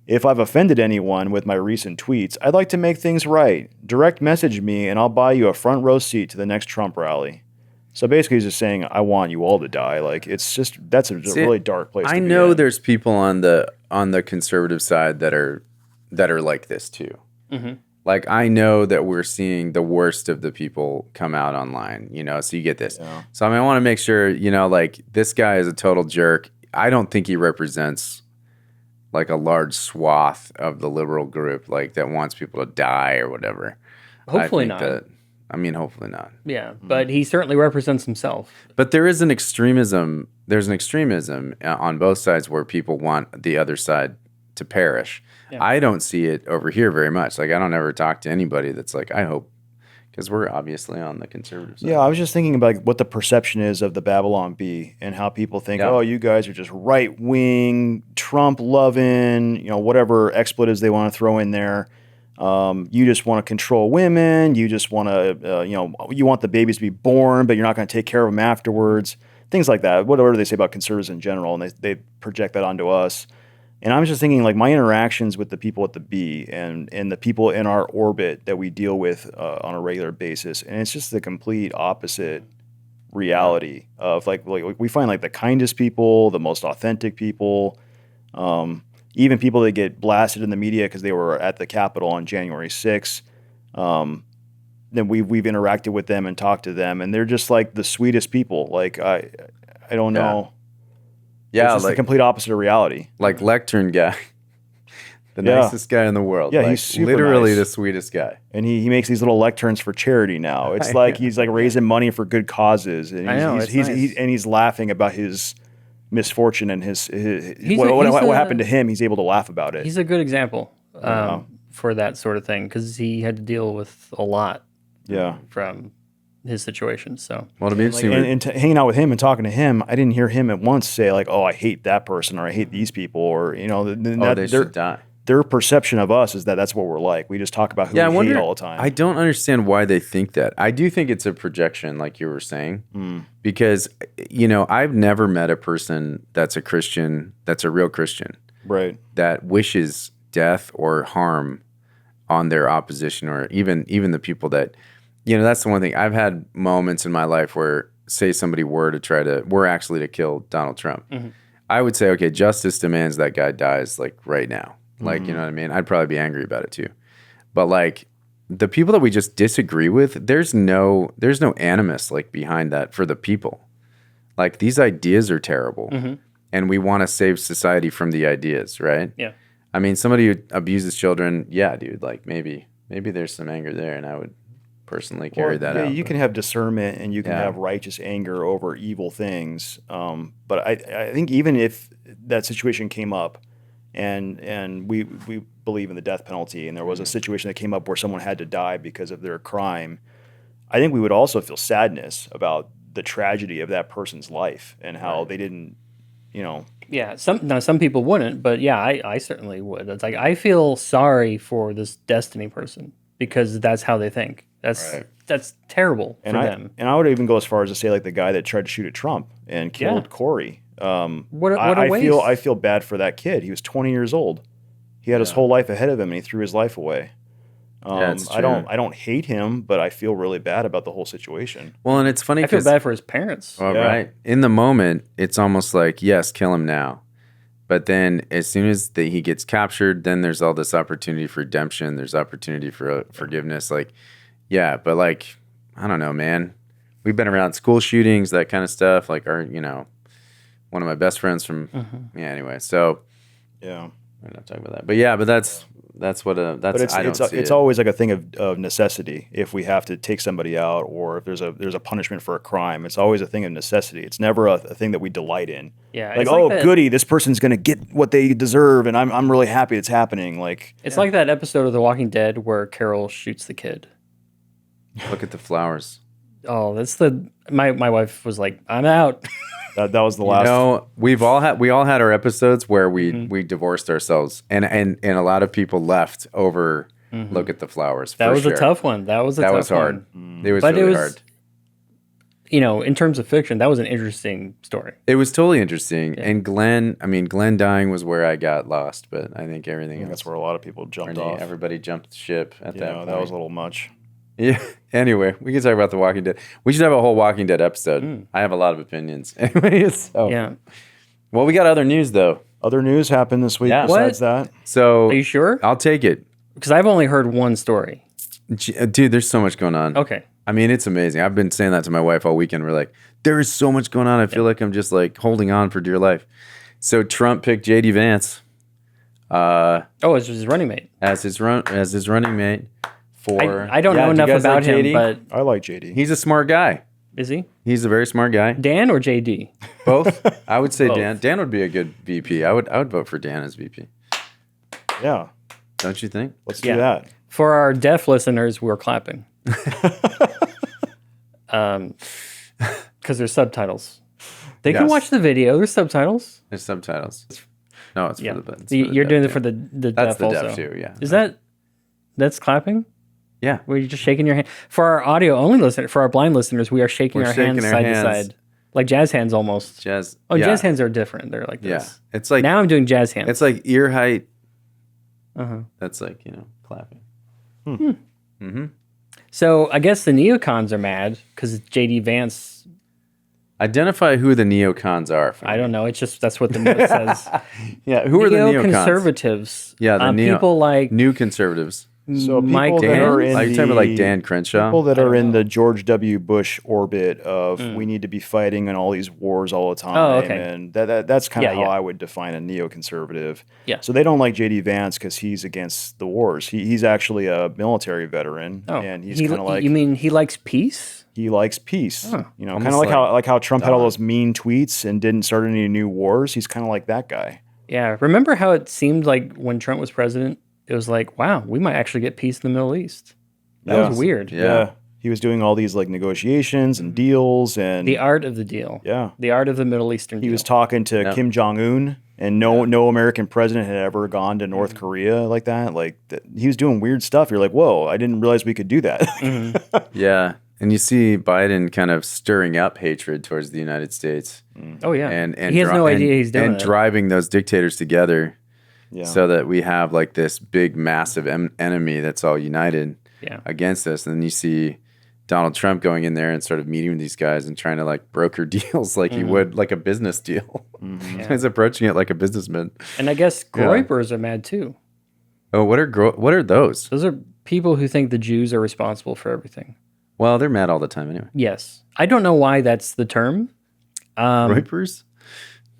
If I've offended anyone with my recent tweets, I'd like to make things right. Direct message me and I'll buy you a front row seat to the next Trump rally. So basically he's just saying, I want you all to die. Like that's a really dark place I to be know in. there's people on the conservative side that are like this too. Mm-hmm. Like I know that we're seeing the worst of the people come out online, so you get this. Yeah. So I want to make sure, like this guy is a total jerk. I don't think he represents like a large swath of the liberal group, like that wants people to die or whatever. Hopefully I not. think hopefully not. Yeah, but he certainly represents himself. But there is an extremism. There's an extremism on both sides where people want the other side to perish. Yeah. I don't see it over here very much. Like I don't ever talk to anybody that's like, I hope, because we're obviously on the conservative side. Yeah, I was just thinking about what the perception is of the Babylon Bee and how people think, Yeah. oh, you guys are just right wing, Trump loving, whatever expletives they want to throw in there. You just want to control women. You just want to, you want the babies to be born, but you're not going to take care of them afterwards. Things like that. Whatever they say about conservatives in general, and they project that onto us. And I was just thinking, like, my interactions with the people at the Bee and the people in our orbit that we deal with on a regular basis, and it's just the complete opposite reality of like we find like the kindest people, the most authentic people, even people that get blasted in the media because they were at the Capitol on January 6th. Then we've interacted with them and talked to them, and they're just like the sweetest people. Like I don't know. Yeah, It's just the like complete opposite of reality. Lectern guy, the Yeah. nicest guy in the world. Yeah, like, he's super literally nice. the sweetest guy. And he makes these little lecterns for charity now. It's like he's like raising money for good causes, and I know, it's nice. he's laughing about his misfortune and his He's what a- happened to him. He's able to laugh about it. He's a good example for that sort of thing because he had to deal with a lot Yeah. from his situation. So Well, to be Like, interesting. and hanging out with him and talking to him, I didn't hear him at once say like, "Oh, I hate that person" or "I hate these people," or they should die. Their perception of us is that that's what we're like. We just talk about who Yeah, I we wonder hate all the time. I don't understand why they think that. I do think it's a projection, like you were saying, because I've never met a person that's a Christian, that's a real Christian, Right. that wishes death or harm on their opposition, or even the people that, that's the one thing. I've had moments in my life where, say, somebody were actually to kill Donald Trump. I would say, okay, justice demands that guy dies like right now. Like, you know what I mean? I'd probably be angry about it too. But like the people that we just disagree with, there's no animus like behind that for the people. Like these ideas are terrible, and we want to save society from the ideas, right? yeah, I mean, somebody who abuses children, yeah, dude, like maybe there's some anger there, and I would personally carry that out. You can have discernment and you can Yeah. have righteous anger over evil things. But I think even if that situation came up and we believe in the death penalty and there was a situation that came up where someone had to die because of their crime, I think we would also feel sadness about the tragedy of that person's life and how they didn't, yeah. Some people wouldn't, but yeah, I certainly would. It's like I feel sorry for this Destiny person because that's how they think. That's terrible for them. And I would even go as far as to say like the guy that tried to shoot at Trump and killed Yeah. Corey. What a I waste. I feel bad for that kid. He was 20 years old. He had his whole life ahead of him, and he threw his life away. it's I true. don't hate him, but I feel really bad about the whole situation. Well, and it's funny I feel because bad for his parents. well, Yeah. right in the moment, it's almost like yes, kill him now. But then, as soon as he gets captured, then there's all this opportunity for redemption. There's opportunity for forgiveness. Like, yeah, but like, I don't know, man. We've been around school shootings, that kind of stuff. Like, one of my best friends from, yeah. Anyway, so Yeah. I'm not talking about that. But yeah, but that's what that's. But I don't see it's it. always like a thing of necessity. If we have to take somebody out, or if there's a punishment for a crime, it's always a thing of necessity. It's never a thing that we delight in. Yeah, like it's oh, like that- goody, this person's gonna get what they deserve, and I'm really happy it's happening. Like It's like that episode of The Walking Dead where Carol shoots the kid. Look at the flowers. Oh, that's my wife was like, I'm out. that was the last. We all had our episodes where we divorced ourselves, and a lot of people left over. Look at the flowers. That for was sure. a tough one. That was That was hard. It was But really it was, hard. In terms of fiction, that was an interesting story. It was totally interesting. And Glenn dying was where I got lost, but I think everything else. That's where a lot of people jumped off. Everybody jumped ship at that point. That was a little much. Yeah. Anyway, we can talk about The Walking Dead. We should have a whole Walking Dead episode. I have a lot of opinions. Anyway, so. Yeah. Well, we got other news though. Other news happened this week Yeah. besides that. So Are you sure? I'll take it. Because I've only heard one story. Dude, there's so much going on. Okay. I mean, it's amazing. I've been saying that to my wife all weekend. We're like, there is so much going on. I feel like I'm just like holding on for dear life. So Trump picked JD Vance As his running mate. as his running mate for. I don't know do you enough guys about like him, JD? but I like JD. He's a smart guy. is he? He's a very smart guy. Dan or JD? Both. I would say Both. Dan. Dan would be a good VP. I would vote for Dan as VP. Yeah, Don't you think? let's Yeah. do that. For our deaf listeners, we're clapping. Because there's subtitles. They can Yes. watch the video. There's subtitles. There's subtitles. No, it's Yeah. for the. It's You're doing it deaf, for too. the That's deaf the also. deaf too. Yeah. Is that's clapping? Yeah. Where you're just shaking your hand. For our audio only listener, for our blind listeners, we are shaking We're our shaking hands our side hands. to side. Like jazz hands almost. Jazz. Oh, yeah. jazz hands are different. They're like Yeah. this. It's like Now I'm doing jazz hands. it's like ear height. Uh-huh. That's like clapping. So I guess the neocons are mad because JD Vance. Identify who the neocons are. I don't know. It's just that's what the note says. Yeah, who are the neocons? Neoconservatives. Yeah, the people like new conservatives. So people Mike that Dan? are in Are you talking about like Dan Crenshaw? People that are in the George W. Bush orbit of we need to be fighting in all these wars all the time. Oh, okay. And that's kind of Yeah, how yeah. I would define a neoconservative. Yeah. So they don't like J.D. Vance because he's against the wars. He's actually a military veteran, and he's kind of like You mean he likes peace? he likes peace. Huh. You know, Almost kind of like like how Trump had all those mean tweets and didn't start any new wars. He's kind of like that guy. Yeah. Remember how it seemed like when Trump was president, it was like, wow, we might actually get peace in the Middle East. That Yeah. was weird. Yeah. He was doing all these like negotiations and deals and The art of the deal. yeah. The art of the Middle Eastern He deal. was talking to Yeah. Kim Jong Un, and no American president had ever gone to North Korea like that. Like he was doing weird stuff. You're like, whoa, I didn't realize we could do that. Yeah. And you see Biden kind of stirring up hatred towards the United States. Oh yeah. And he has no idea and- he's doing and it. driving those dictators together Yeah. so that we have like this big massive enemy that's all united Yeah. against us. And then you see Donald Trump going in there and sort of meeting with these guys and trying to like broker deals like he would like a business deal. He's approaching it like a businessman. And I guess Groypers are mad too. Oh, what are those? Those are people who think the Jews are responsible for everything. Well, they're mad all the time anyway. Yes. I don't know why that's the term. Rapers?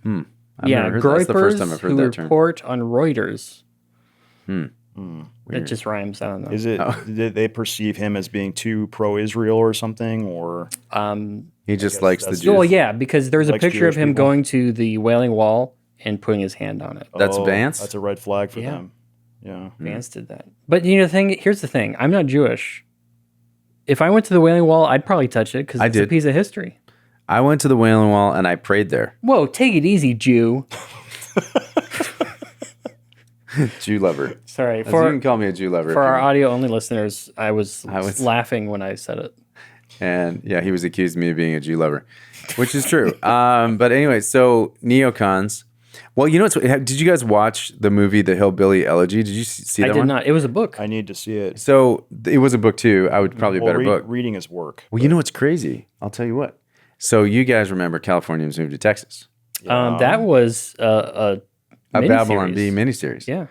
I've Yeah, never heard, that's the first time Groypers I've heard who that term. report on Reuters. Weird. It just rhymes. I don't know. Is it? Did they perceive him as being too pro-Israel or something? Or He just likes the that's- Jews. Well, yeah, because there's a Likes picture of Jewish him people. going to the Wailing Wall and putting his hand on it. That's Vance? That's a red flag for Yeah. them. Yeah. Vance did that. But here's the thing. I'm not Jewish. If I went to the Wailing Wall, I'd probably touch it because I it's a did. piece of history. I went to the Wailing Wall and I prayed there. Whoa, take it easy, Jew. Jew lover. Sorry. You can call me a Jew lover. For if you our want. audio only listeners, I was was- laughing when I said it. And yeah, he was accused of me of being a Jew lover, which is true. But anyway, so neocons. Well, you know what's? Did you guys watch the movie The Hillbilly Elegy? Did you see that I did one? not. It was a book. I need to see it. So it was a book too. I would probably a better book. Reading is work. Well, you know what's crazy? I'll tell you what. So you guys remember Californians moved to Texas? That was a Babylon miniseries. Bee miniseries. Yeah.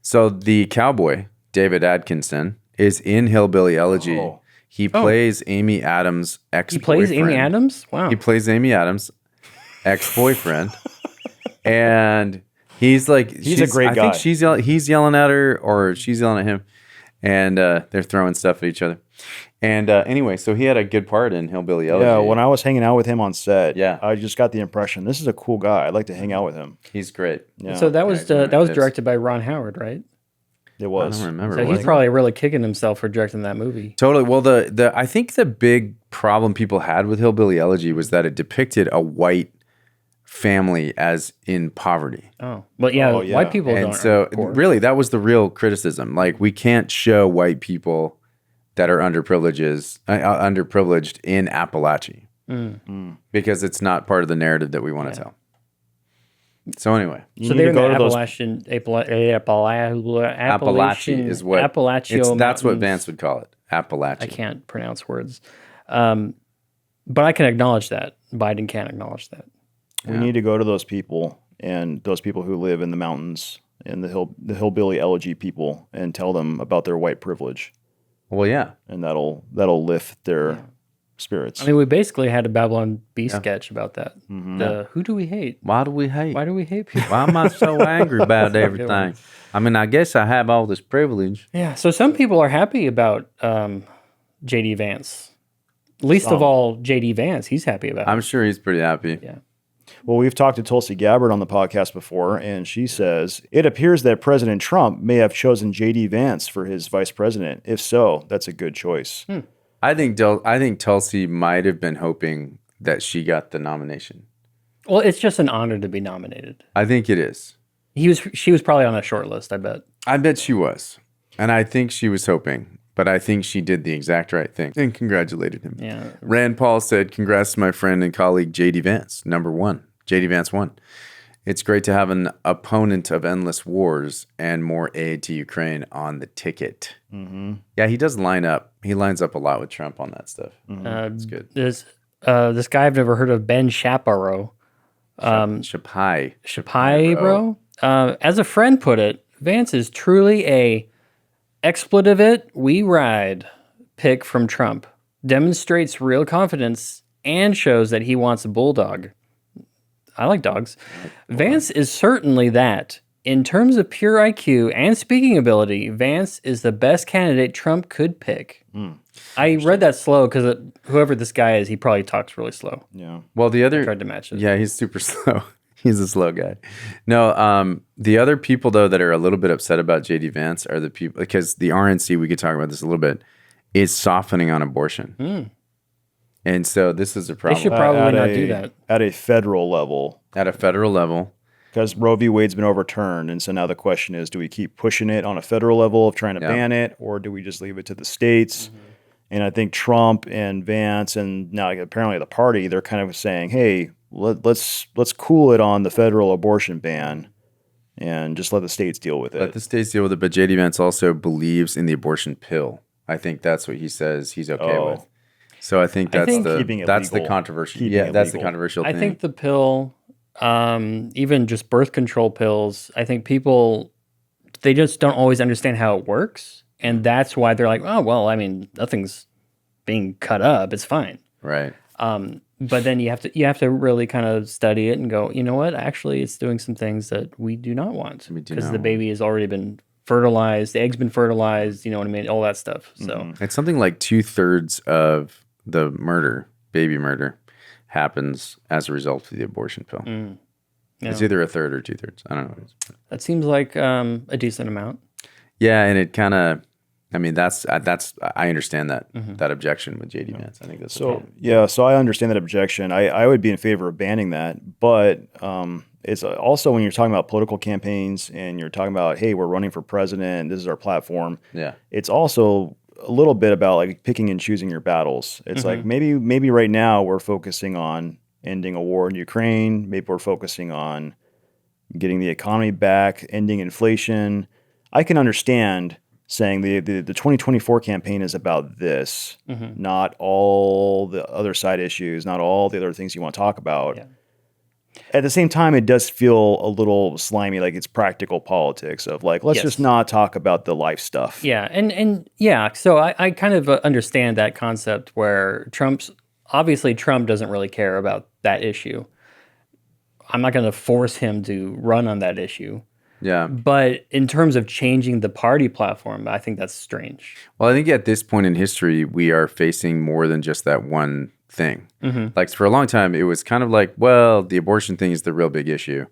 So the cowboy David Atkinson is in Hillbilly Elegy. Oh. He plays Amy Adams' He ex-boyfriend. plays Amy Adams? Wow. He plays Amy Adams' ex-boyfriend, and he's like, He's a great guy. I think he's yelling at her, or she's yelling at him, and they're throwing stuff at each other. And anyway, so he had a good part in Hillbilly Elegy. Yeah, when I was hanging out with him on set, Yeah. I just got the impression this is a cool guy. I'd like to hang out with him. He's great. Yeah, So that was Yeah, that was it's- directed by Ron Howard, right? it I was. don't remember. So what he's probably really kicking himself for directing that movie. Totally. Well, I think the big problem people had with Hillbilly Elegy was that it depicted a white family as in poverty. Oh, well, yeah, Oh, yeah. white people And don't. so poor. really that was the real criticism. Like, we can't show white people that are underprivileged in Appalachia because it's not part of the narrative that we want to tell. So anyway, So they're in the Appalachian is what Appalachio that's what Mountains. Vance would call it. Appalachia. I can't pronounce words, but I can acknowledge that. Biden can't acknowledge that. We need to go to those people and those people who live in the mountains and the hillbilly elegy people and tell them about their white privilege, Well, yeah. and that'll lift their spirits. I mean, we basically had a Babylon Bee sketch about that. The who do we hate? Why do we hate? Why do we hate people? Why am I so angry about That's a good one. everything? I mean, I guess I have all this privilege. Yeah, so some people are happy about J.D. Vance. Least of all, J.D. Vance. He's happy about it. I'm sure he's pretty happy. Yeah. Well, we've talked to Tulsi Gabbard on the podcast before, and she says, it appears that President Trump may have chosen J.D. Vance for his vice president. If so, that's a good choice. I think Tulsi might have been hoping that she got the nomination. Well, it's just an honor to be nominated. I think it is. She was probably on a short list, I bet. I bet she was. And I think she was hoping. But I think she did the exact right thing and congratulated him. Yeah. Rand Paul said, congrats to my friend and colleague J.D. Vance, number one. J.D. Vance won. It's great to have an opponent of endless wars and more aid to Ukraine on the ticket. Mm-hmm. Yeah, he does line up. He lines up a lot with Trump on that stuff. It's good. There's this guy I've never heard of, Ben Shapiro. Shapiro. Shapiro. As a friend put it, Vance is truly a expletive it, we ride pick from Trump. Demonstrates real confidence and shows that he wants a bulldog. I like dogs. Vance is certainly that. In terms of pure IQ and speaking ability, Vance is the best candidate Trump could pick. I read that slow because whoever this guy is, he probably talks really slow. Yeah. Well, the other Tried to match it. Yeah, he's super slow. He's a slow guy. No, the other people though that are a little bit upset about JD Vance are the people because the RNC, we could talk about this a little bit, is softening on abortion. And so this is a problem. They should probably not do that. At a federal level. At a federal level. Because Roe v. Wade's been overturned. And so now the question is, do we keep pushing it on a federal level of trying to ban it, or do we just leave it to the states? And I think Trump and Vance and now apparently the party, they're kind of saying, hey, let's cool it on the federal abortion ban and just let the states deal with it. Let the states deal with it. But JD Vance also believes in the abortion pill. I think that's what he says he's okay with. So I think that's the controversial. That's the controversial thing. I think the pill, even just birth control pills, I think people, they just don't always understand how it works. And that's why they're like, oh, well, I mean, nothing's being cut up. It's fine. Right. But then you have to really kind of study it and go, you know what? Actually, it's doing some things that we do not want because the baby has already been fertilized, the egg's been fertilized. You know what I mean? All that stuff. So it's something like 2/3 of the baby murder, happens as a result of the abortion pill. It's either a third or 2/3. I don't know what it is. That seems like a decent amount. Yeah, and it kind of. I mean, that's I understand that objection with JD Vance. I think that's so. Yeah, so I understand that objection. I would be in favor of banning that, but it's also when you're talking about political campaigns and you're talking about, hey, we're running for president, this is our platform. Yeah, it's also a little bit about like picking and choosing your battles. It's like maybe right now we're focusing on ending a war in Ukraine. Maybe we're focusing on getting the economy back, ending inflation. I can understand saying the 2024 campaign is about this, not all the other side issues, not all the other things you want to talk about. Yeah. At the same time, it does feel a little slimy, like it's practical politics of like, let's Yes. just not talk about the life stuff. Yeah, and yeah, so I kind of understand that concept where Trump doesn't really care about that issue. I'm not going to force him to run on that issue. Yeah. But in terms of changing the party platform, I think that's strange. Well, I think at this point in history, we are facing more than just that one thing. Like for a long time, it was kind of like, well, the abortion thing is the real big issue.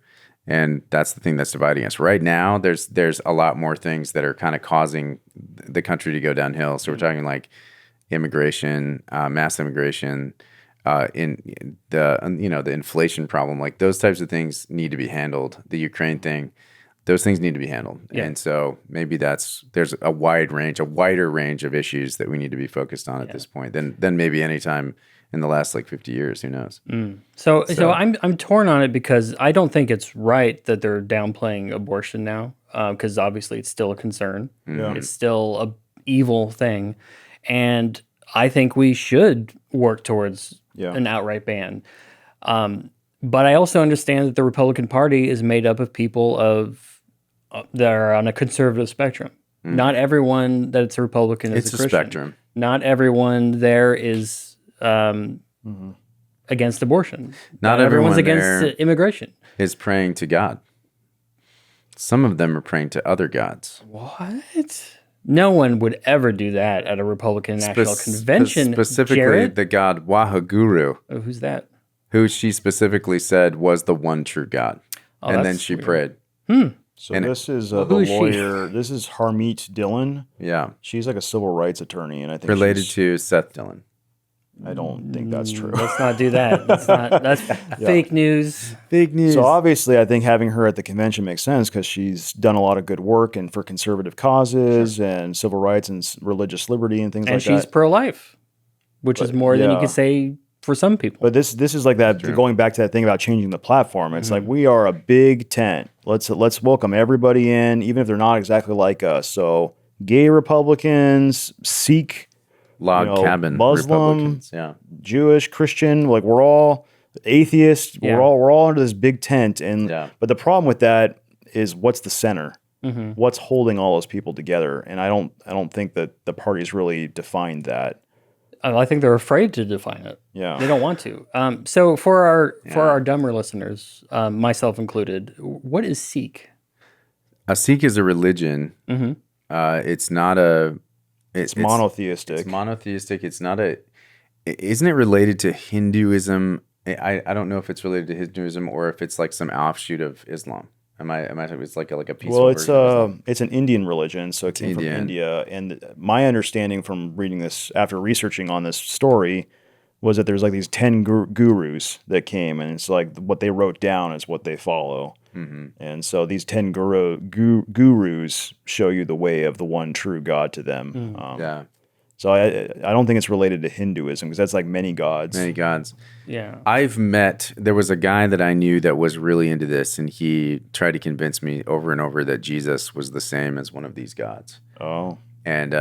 And that's the thing that's dividing us. Right now, there's a lot more things that are kind of causing the country to go downhill. So we're talking like immigration, mass immigration, in the inflation problem. Like those types of things need to be handled. The Ukraine thing, those things need to be handled. Yeah. And so maybe there's a wider range of issues that we need to be focused on at this point than maybe any time in the last like 50 years. Who knows? So I'm torn on it because I don't think it's right that they're downplaying abortion now, because obviously it's still a concern. It's still a evil thing, and I think we should work towards an outright ban. But I also understand that the Republican Party is made up of people that are on a conservative spectrum. Not everyone that's a Republican is It's a a Christian. spectrum. Not everyone there is against abortion. Not everyone's everyone against there immigration. is praying to God. Some of them are praying to other gods. What? No one would ever do that at a Republican National Convention. Specifically, Jared? the god Wahaguru, Oh, who's that? who she specifically said was the one true God. And then that's she weird. prayed. So And- this is Well, the who is she? lawyer. This is Harmeet Dillon. Yeah. She's like a civil rights attorney, and I think Related she's- to Seth Dillon. I don't think that's true. Let's not do that. That's fake news. Big news. So obviously, I think having her at the convention makes sense because she's done a lot of good work and for conservative causes and civil rights and religious liberty and things And like she's that. pro-life, which is more than you yeah. could say for some people. But this is like that. Going back to that thing about changing the platform, it's Mm-hmm. like we are a big tent. Let's welcome everybody in, even if they're not exactly like us. So gay Republicans, Sikh, Log cabin Muslim, Republicans. Yeah. Jewish, Christian, like we're all atheists. Yeah. We're all under this big tent. And Yeah. but the problem with that is what's the center? Mm-hmm. What's holding all those people together? And I don't think that the party's really defined that. I think they're afraid to define it. Yeah. They don't want to. So for our dumber listeners, myself included, what is Sikh? A Sikh is a religion. It's not a... It's monotheistic. It's monotheistic. It's not a... Isn't it related to Hinduism? I don't know if it's related to Hinduism or if it's like some offshoot of Islam. Am I it's like a peaceful Well, it's version of Islam. it's an Indian religion, so it came from Indian. India. And my understanding from reading this after researching on this story was that there's like these 10 gurus that came, and it's like what they wrote down is what they follow. And so these 10 gurus show you the way of the one true God to them. Yeah. So I don't think it's related to Hinduism because that's like many gods. Many gods. Yeah. There was a guy that I knew that was really into this, and he tried to convince me over and over that Jesus was the same as one of these gods. Oh. And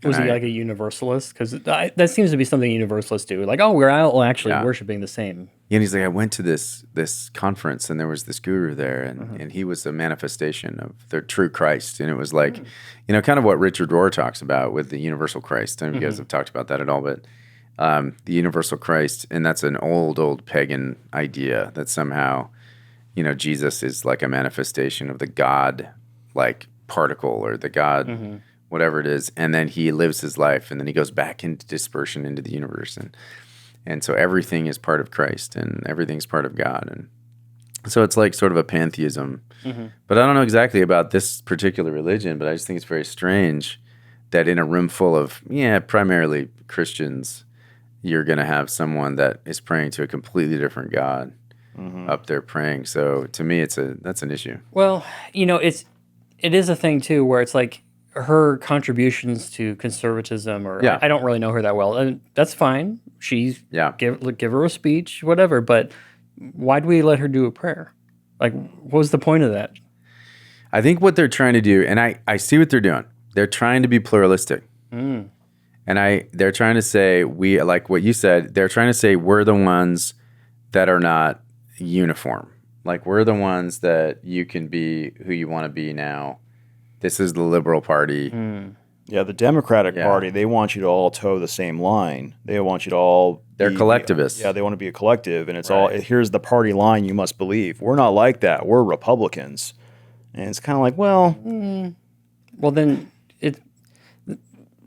Was he like a universalist? Because that seems to be something universalists do. Like, oh, we're all actually worshiping the same. Yeah, and he's like, I went to this conference and there was this guru there, and he was a manifestation of the true Christ. And it was like, kind of what Richard Rohr talks about with the universal Christ. I don't know if you guys have talked about that at all, but the universal Christ, and that's an old pagan idea that somehow, Jesus is like a manifestation of the God, like particle or the God, whatever it is. And then he lives his life, and then he goes back into dispersion into the universe. And so everything is part of Christ and everything's part of God. And so it's like sort of a pantheism. But I don't know exactly about this particular religion, but I just think it's very strange that in a room full of, primarily Christians, you're going to have someone that is praying to a completely different God up there praying. So to me, that's an issue. Well, it is a thing too where it's like her contributions to conservatism, or I don't really know her that well, and that's fine. She's give her a speech, whatever. But why do we let her do a prayer? Like, what was the point of that? I think what they're trying to do, and I see what they're doing. They're trying to be pluralistic. And they're trying to say, we, like what you said, they're trying to say we're the ones that are not uniform. Like, we're the ones that you can be who you want to be now. This is the liberal party. Yeah, the Democratic Yeah. Party, they want you to all toe the same line. They want you to all... They're collectivists. Yeah, they want to be a collective, and it's all, here's the party line you must believe. We're not like that. We're Republicans. And it's kind of like, well... Well, then it...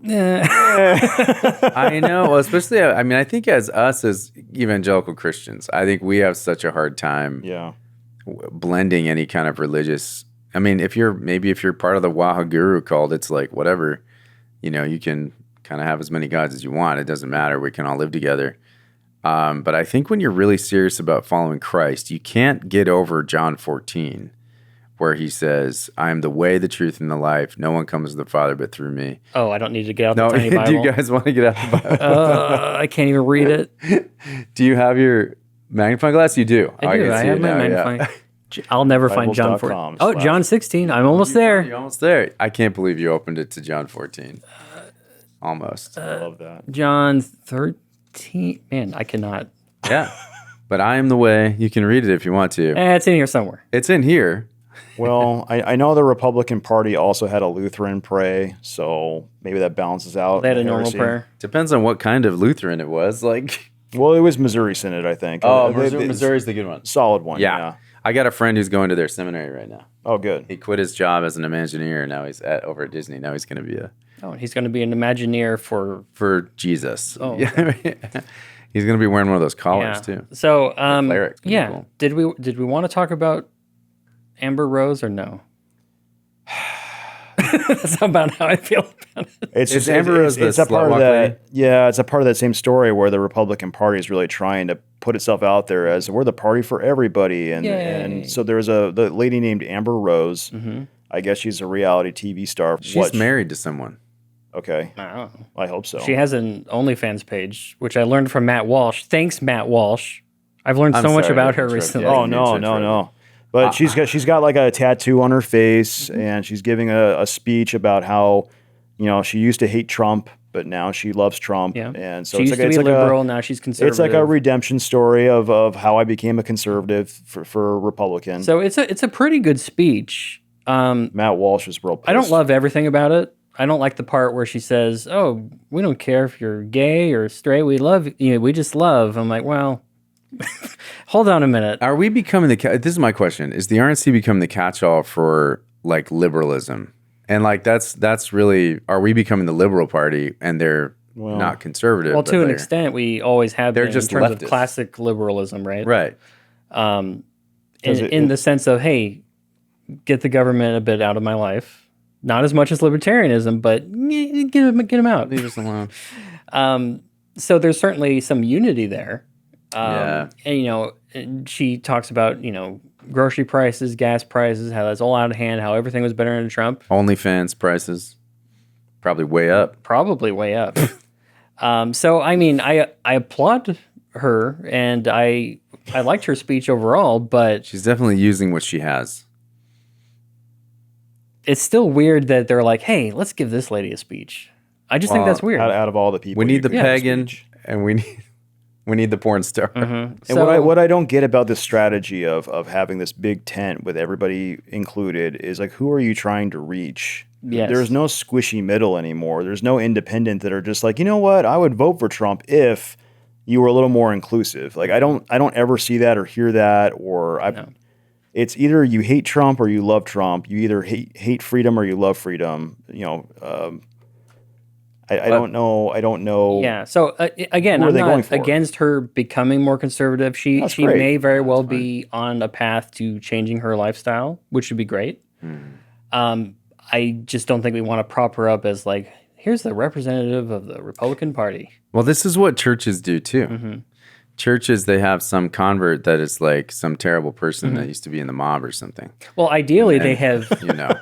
I know, well, especially, I mean, I think as evangelical Christians, I think we have such a hard time Yeah. blending any kind of religious. I mean, if you're part of the Wahaguru cult, it's like whatever, you can kind of have as many gods as you want. It doesn't matter. We can all live together. But I think when you're really serious about following Christ, you can't get over John 14, where he says, I am the way, the truth, and the life. No one comes to the Father but through me. Oh, I don't need to get out the No, tiny Bible. do you guys want to get out the Bible? I can't even read it. Do you have your magnifying glass? You do. I do. can I see have it my now, yeah. magnifying. I'll never find John 14. Oh, John 16. I'm almost there. You're almost there. I can't believe you opened it to John 14. Almost. I love that. John 13. Man, I cannot. Yeah. But I am the way. You can read it if you want to. It's in here somewhere. It's in here. Well, I know the Republican Party also had a Lutheran pray, so maybe that balances out. They had a the normal heresy. prayer. Depends on what kind of Lutheran it was. Like, Well, it was Missouri Synod, I think. Missouri's the good one. Solid one, Yeah. yeah. I got a friend who's going to their seminary right now. Oh, good. He quit his job as an Imagineer, and now he's over at Disney. Now he's going to be Oh, he's going to be an Imagineer for Jesus. Oh, He's going to be wearing one of those collars too. So, cleric. Pretty yeah. cool. Did we want to talk about Amber Rose or no? That's about how I feel about it. It's Amber Rose it's the a part slut of walk that. lady? Yeah, it's a part of that same story where the Republican Party is really trying to put itself out there as we're the party for everybody, Yay. and so there's the lady named Amber Rose. Mm-hmm. I guess she's a reality TV star. She's married to someone. Okay, I don't know. I hope so. She has an OnlyFans page, which I learned from Matt Walsh. Thanks, Matt Walsh. I've learned I'm so much sorry, about I her interrupted. recently. Yeah, Oh no. But she's got like a tattoo on her face, and she's giving a speech about how she used to hate Trump, but now she loves Trump. Yeah. And so She it's used like to be it's like liberal, now she's conservative. It's like a redemption story of how I became a conservative for Republican. So it's a pretty good speech. Matt Walsh is real pissed. I don't love everything about it. I don't like the part where she says, "Oh, we don't care if you're gay or straight. We love you. We just love." I'm like, well, hold on a minute. Are we becoming this is my question. Is the RNC becoming the catch-all for like liberalism? And like that's really, are we becoming the liberal party and they're not conservative? Well, but to an they're- extent, we always have they're been just in terms leftist. of classic liberalism, right? Right. In the sense of, hey, get the government a bit out of my life. Not as much as libertarianism, but get them out. Leave us alone. So there's certainly some unity there. Yeah. And she talks about grocery prices, gas prices, how that's all out of hand, how everything was better under Trump. OnlyFans prices probably way up. Probably way up. So I mean, I applaud her, and I liked her speech overall, but She's definitely using what she has. it's still weird that they're like, hey, let's give this lady a speech. I just think that's weird. Out of all the people, We need the you can give a pagan speech. and we need the porn star. And So- what I don't get about this strategy of having this big tent with everybody included is like, who are you trying to reach? Yes. There's no squishy middle anymore. There's no independent that are just like, you know what, I would vote for Trump if you were a little more inclusive. Like I don't ever see that or hear that, or it's either you hate Trump or you love Trump. You either hate freedom or you love freedom. I don't know. I don't know. Yeah. So again, Who are I'm they going not for? against her becoming more conservative. She That's great. may very well be on a path to changing her lifestyle, which would be great. I just don't think we want to prop her up as like, here's the representative of the Republican Party. Well, this is what churches do too. Churches, they have some convert that is like some terrible person that used to be in the mob or something. Well, ideally, they have You know.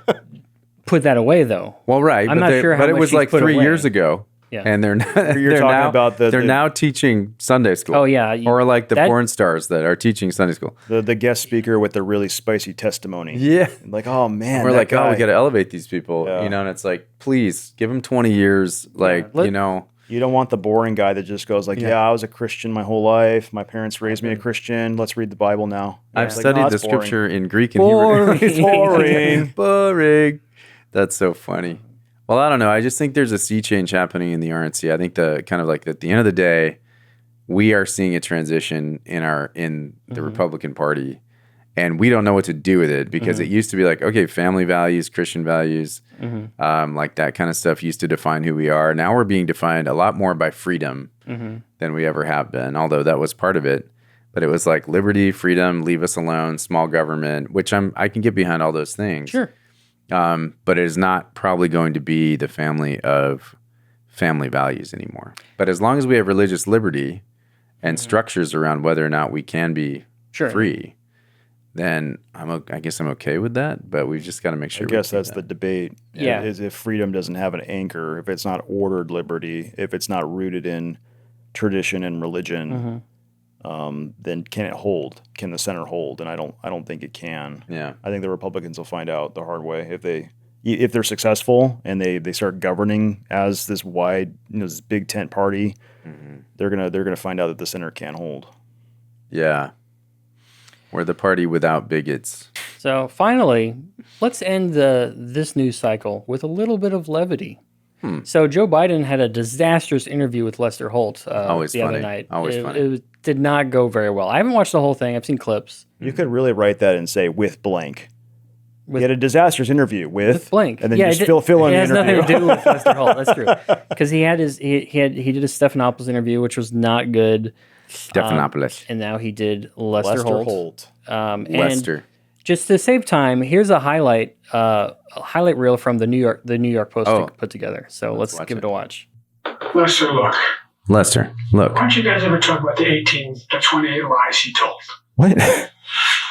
put that away, though. Well, right. I'm but not sure how But it much was she's like put 3 away. years ago. Yeah. And they're not, You're they're talking now, about they're now teaching Sunday school. Oh, yeah. Or like the porn stars that are teaching Sunday school. The guest speaker with the really spicy testimony. Yeah. Like, oh man, We're that like, guy. oh, we got to elevate these people, Yeah. you know, and it's like, please give them 20 years. Like, you know, You don't want the boring guy that just goes like, yeah, I was a Christian my whole life. My parents raised me a Christian. Let's read the Bible now. I've It's like, studied no, the that's boring. scripture in Greek and Boring. Hebrew. Boring. Boring. That's so funny. Well, I don't know. I just think there's a sea change happening in the RNC. I think the kind of like at the end of the day, we are seeing a transition in the Republican Party, and we don't know what to do with it because it used to be like, okay, family values, Christian values, like that kind of stuff used to define who we are. Now we're being defined a lot more by freedom than we ever have been, although that was part of it. But it was like liberty, freedom, leave us alone, small government, which I can get behind all those things. Sure. But it is not probably going to be the family of family values anymore. But as long as we have religious liberty and structures around whether or not we can be free, then I guess I'm okay with that. But we've just got to make sure. I guess that's the debate. Yeah. Is if freedom doesn't have an anchor, if it's not ordered liberty, if it's not rooted in tradition and religion, then can it hold? Can the center hold? And I don't think it can. Yeah. I think the Republicans will find out the hard way if they're successful and they start governing as this wide, this big tent party. They're gonna find out that the center can't hold. Yeah. We're the party without bigots. So finally, let's end this news cycle with a little bit of levity. So Joe Biden had a disastrous interview with Lester Holt the other night. Always funny. It did not go very well. I haven't watched the whole thing. I've seen clips. You could really write that and say with blank. He had a disastrous interview with blank, and then just fill in it the has interview. nothing to do with Lester Holt. That's true, because he did a Stephanopoulos interview, which was not good. Stephanopoulos. And now he did Lester Holt. Lester. And just to save time, here's a highlight reel from the New York Post put together. So let's give it a watch. Lester, look. Lester, look. Why don't you guys ever talk about the 28 lies he told? What?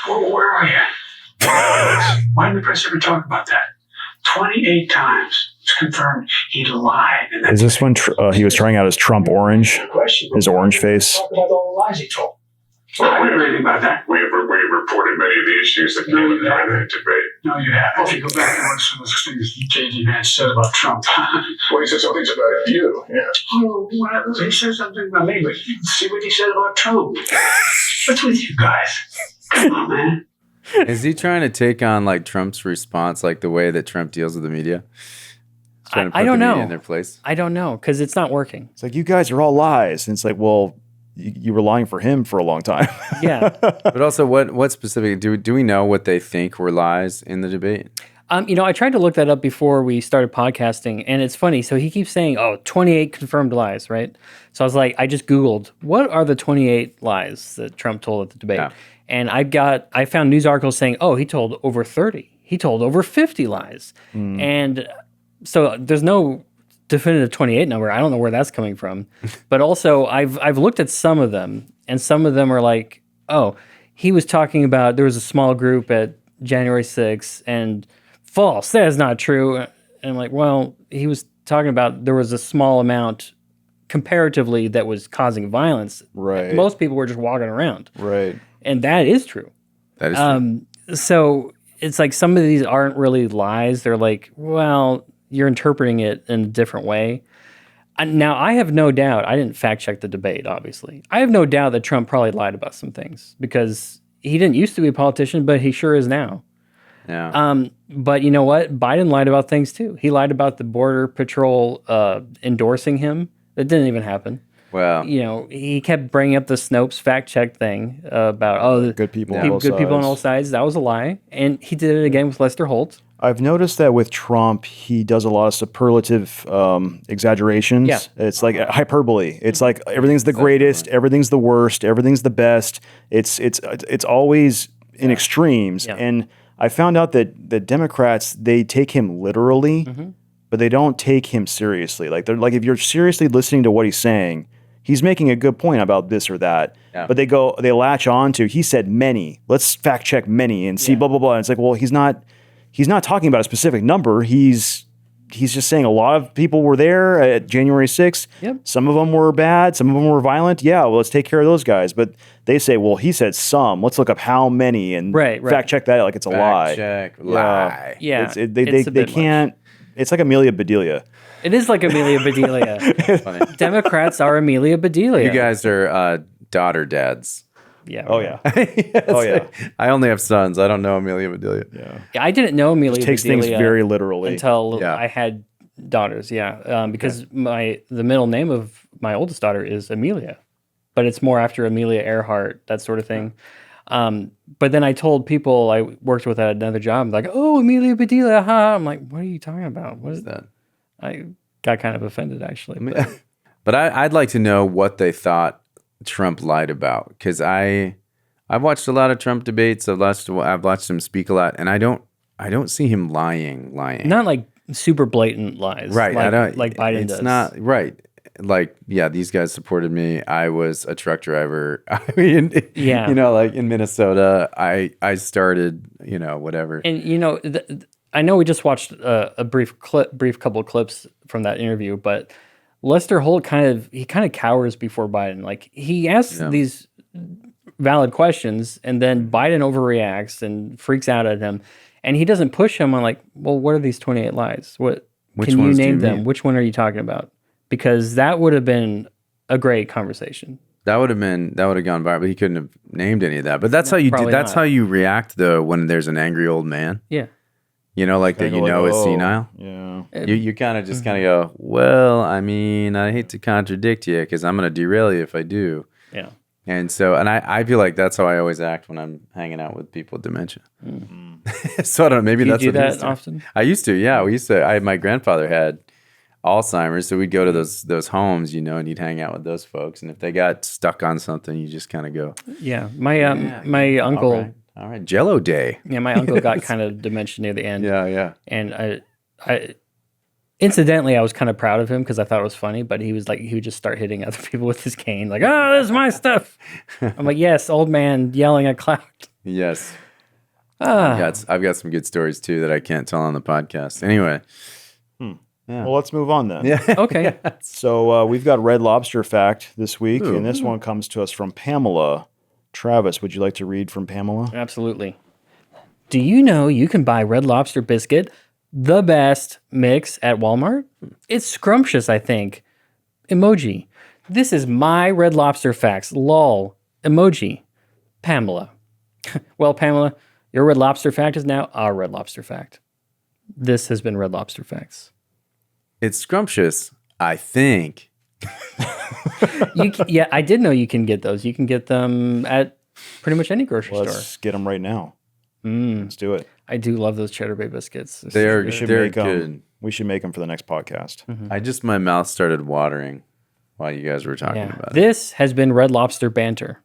Where are you? Why didn't the press ever talk about that? 28 times it's confirmed he lied. And Is this when he was trying out his Trump orange, his orange face? Talk about all the lies he told. I didn't know anything about that. We reported many of the issues that came in during that debate. No, you haven't. If you go back and watch some of the things J.D. Vance said about Trump. Well, he said some things about you. Yeah. Oh, well, he said something about me, but see what he said about Trump. What's with you guys? Come on, man. Is he trying to take on like Trump's response, like the way that Trump deals with the media? He's trying to put I don't the media know. in their place. I don't know, because it's not working. It's like, you guys are all lies. And it's like, well, you were lying for him for a long time. Yeah. But also, what specific do we know what they think were lies in the debate? I tried to look that up before we started podcasting, and it's funny. So he keeps saying, 28 confirmed lies, right? So I was like, I just Googled, what are the 28 lies that Trump told at the debate? Yeah. And I found news articles saying, he told over 30. He told over 50 lies. And so there's no definitive 28 number. I don't know where that's coming from. But also, I've looked at some of them, and some of them are like, he was talking about there was a small group at January 6th, and false. That is not true. And I'm like, well, he was talking about there was a small amount comparatively that was causing violence. Right. Most people were just walking around. Right. And that is true. That is true. So it's like some of these aren't really lies. They're like, well, you're interpreting it in a different way. Now, I have no doubt, I didn't fact check the debate, obviously. I have no doubt that Trump probably lied about some things because he didn't used to be a politician, but he sure is now. Yeah. But you know what? Biden lied about things too. He lied about the Border Patrol endorsing him. That didn't even happen. Well, he kept bringing up the Snopes fact check thing about good people on all sides. That was a lie, and he did it again with Lester Holt. I've noticed that with Trump, he does a lot of superlative exaggerations. Yeah. It's like hyperbole. It's like everything's the greatest, everything's the worst, everything's the best. It's always in extremes. Yeah. And I found out that the Democrats, they take him literally, but they don't take him seriously. Like they're like, if you're seriously listening to what he's saying, he's making a good point about this or that. Yeah. But they latch on to, he said many. Let's fact check many and see blah blah blah. And it's like, well, he's not talking about a specific number. He's he's just saying a lot of people were there at January 6th. Yep. Some of them were bad. Some of them were violent. Yeah, well, let's take care of those guys. But they say, well, he said some. Let's look up how many and Right. fact check that like it's a lie. Check, lie. Yeah. They can't. It's like Amelia Bedelia. It is like Amelia Bedelia. Funny. Democrats are Amelia Bedelia. You guys are daughter dads. Yeah. Oh, yeah. Yes. Oh, yeah. I only have sons. I don't know Amelia Bedelia. Yeah. Yeah, I didn't know Amelia Takes Bedelia things very literally. until Yeah. I had daughters. Yeah, because the middle name of my oldest daughter is Amelia, but it's more after Amelia Earhart, that sort of thing. But then I told people I worked with at another job, like, "Oh, Amelia Bedelia, ha!" I'm like, "What are you talking about? What is That. I got kind of offended actually. But, But I'd like to know what they thought Trump lied about, because I've watched a lot of Trump debates. I've watched him speak a lot, and I don't see him lying. not like super blatant lies, Right. Like, I don't. like Biden it's does. not right. Like, yeah, these guys supported me. I was a truck driver. I mean, Yeah. you know, like in Minnesota, I started, you know, whatever. And you know, I know we just watched a brief couple of clips from that interview, but Lester Holt kind of cowers before Biden. Like he asks these valid questions, and then Biden overreacts and freaks out at him, and he doesn't push him on like, well, what are these 28 lies? Which can you ones do name you them? mean? Which one are you talking about? Because that would have been a great conversation. That would have gone viral, but he couldn't have named any of that. But that's how you do. probably That's not. how you react though when there's an angry old man. Yeah. You know, like that you know is senile. Yeah. You kind of just kind of go, well, I mean, I hate to contradict you because I'm going to derail you if I do. Yeah. And so, and I feel like that's how I always act when I'm hanging out with people with dementia. So I don't know, maybe Do you that's do what that he's doing. often? I used to, yeah. We used to. My grandfather had Alzheimer's, so we'd go to those homes, you know, and you'd hang out with those folks. And if they got stuck on something, you just kind of go, Yeah. My uncle. all right, Jello Day. Yeah, my uncle got kind of dementia near the end. Yeah. And I incidentally, I was kind of proud of him because I thought it was funny, but he would just start hitting other people with his cane, like, "Oh, this is my stuff." I'm like, "Yes, old man yelling at cloud." Yes. I've got some good stories too that I can't tell on the podcast. Anyway. Well, let's move on then. Yeah. Okay. So we've got Red Lobster fact this week, Ooh. and this one comes to us from Pamela. Travis, would you like to read from Pamela? Absolutely. Do you know you can buy Red Lobster biscuit, the best mix, at Walmart? It's scrumptious, I think. Emoji. This is my Red Lobster facts. Lol. Emoji. Pamela. Well, Pamela, your Red Lobster fact is now our Red Lobster fact. This has been Red Lobster Facts. It's scrumptious, I think. Yeah, I did know you can get those. You can get them at pretty much any grocery Let's store. get them right now. Let's do it. I do love those Cheddar Bay biscuits. They're Make 'em. good. We should make them for the next podcast. My mouth started watering while you guys were talking Yeah. about it. This has been Red Lobster Banter.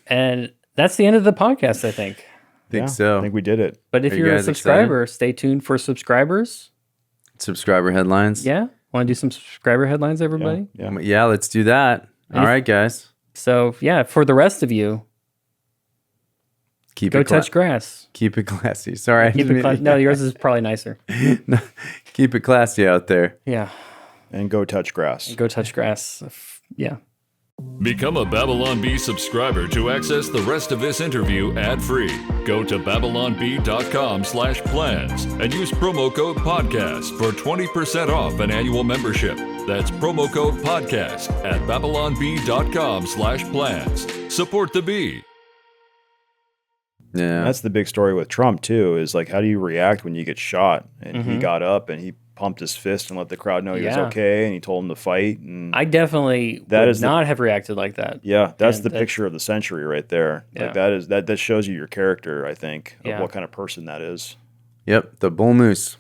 And that's the end of the podcast, I think. Think so. I think we did it. But if Are you you're a guys subscriber, stay tuned for subscribers. Subscriber headlines. Yeah? Want to do some subscriber headlines, everybody? Yeah, let's do that. All right, guys. So, yeah, for the rest of you, Keep go it touch grass. Keep it classy. Sorry. I Keep didn't it mean- no, yours is probably nicer. No, keep it classy out there. Yeah, And go touch grass. go touch grass. Yeah. Become a Babylon Bee subscriber to access the rest of this interview ad-free. Go to babylonbee.com/plans and use promo code podcast for 20% off an annual membership. That's promo code podcast at babylonbee.com/plans. Support the bee. Yeah. That's the big story with Trump too, is like, how do you react when you get shot? And he got up and he pumped his fist and let the crowd know he was Yeah. okay, and he told him to fight. And I definitely would not have reacted like that. yeah, that's And the that- picture of the century right there. Yeah. Like that shows you your character, I think, of Yeah. what kind of person that is. Yep. The bull moose.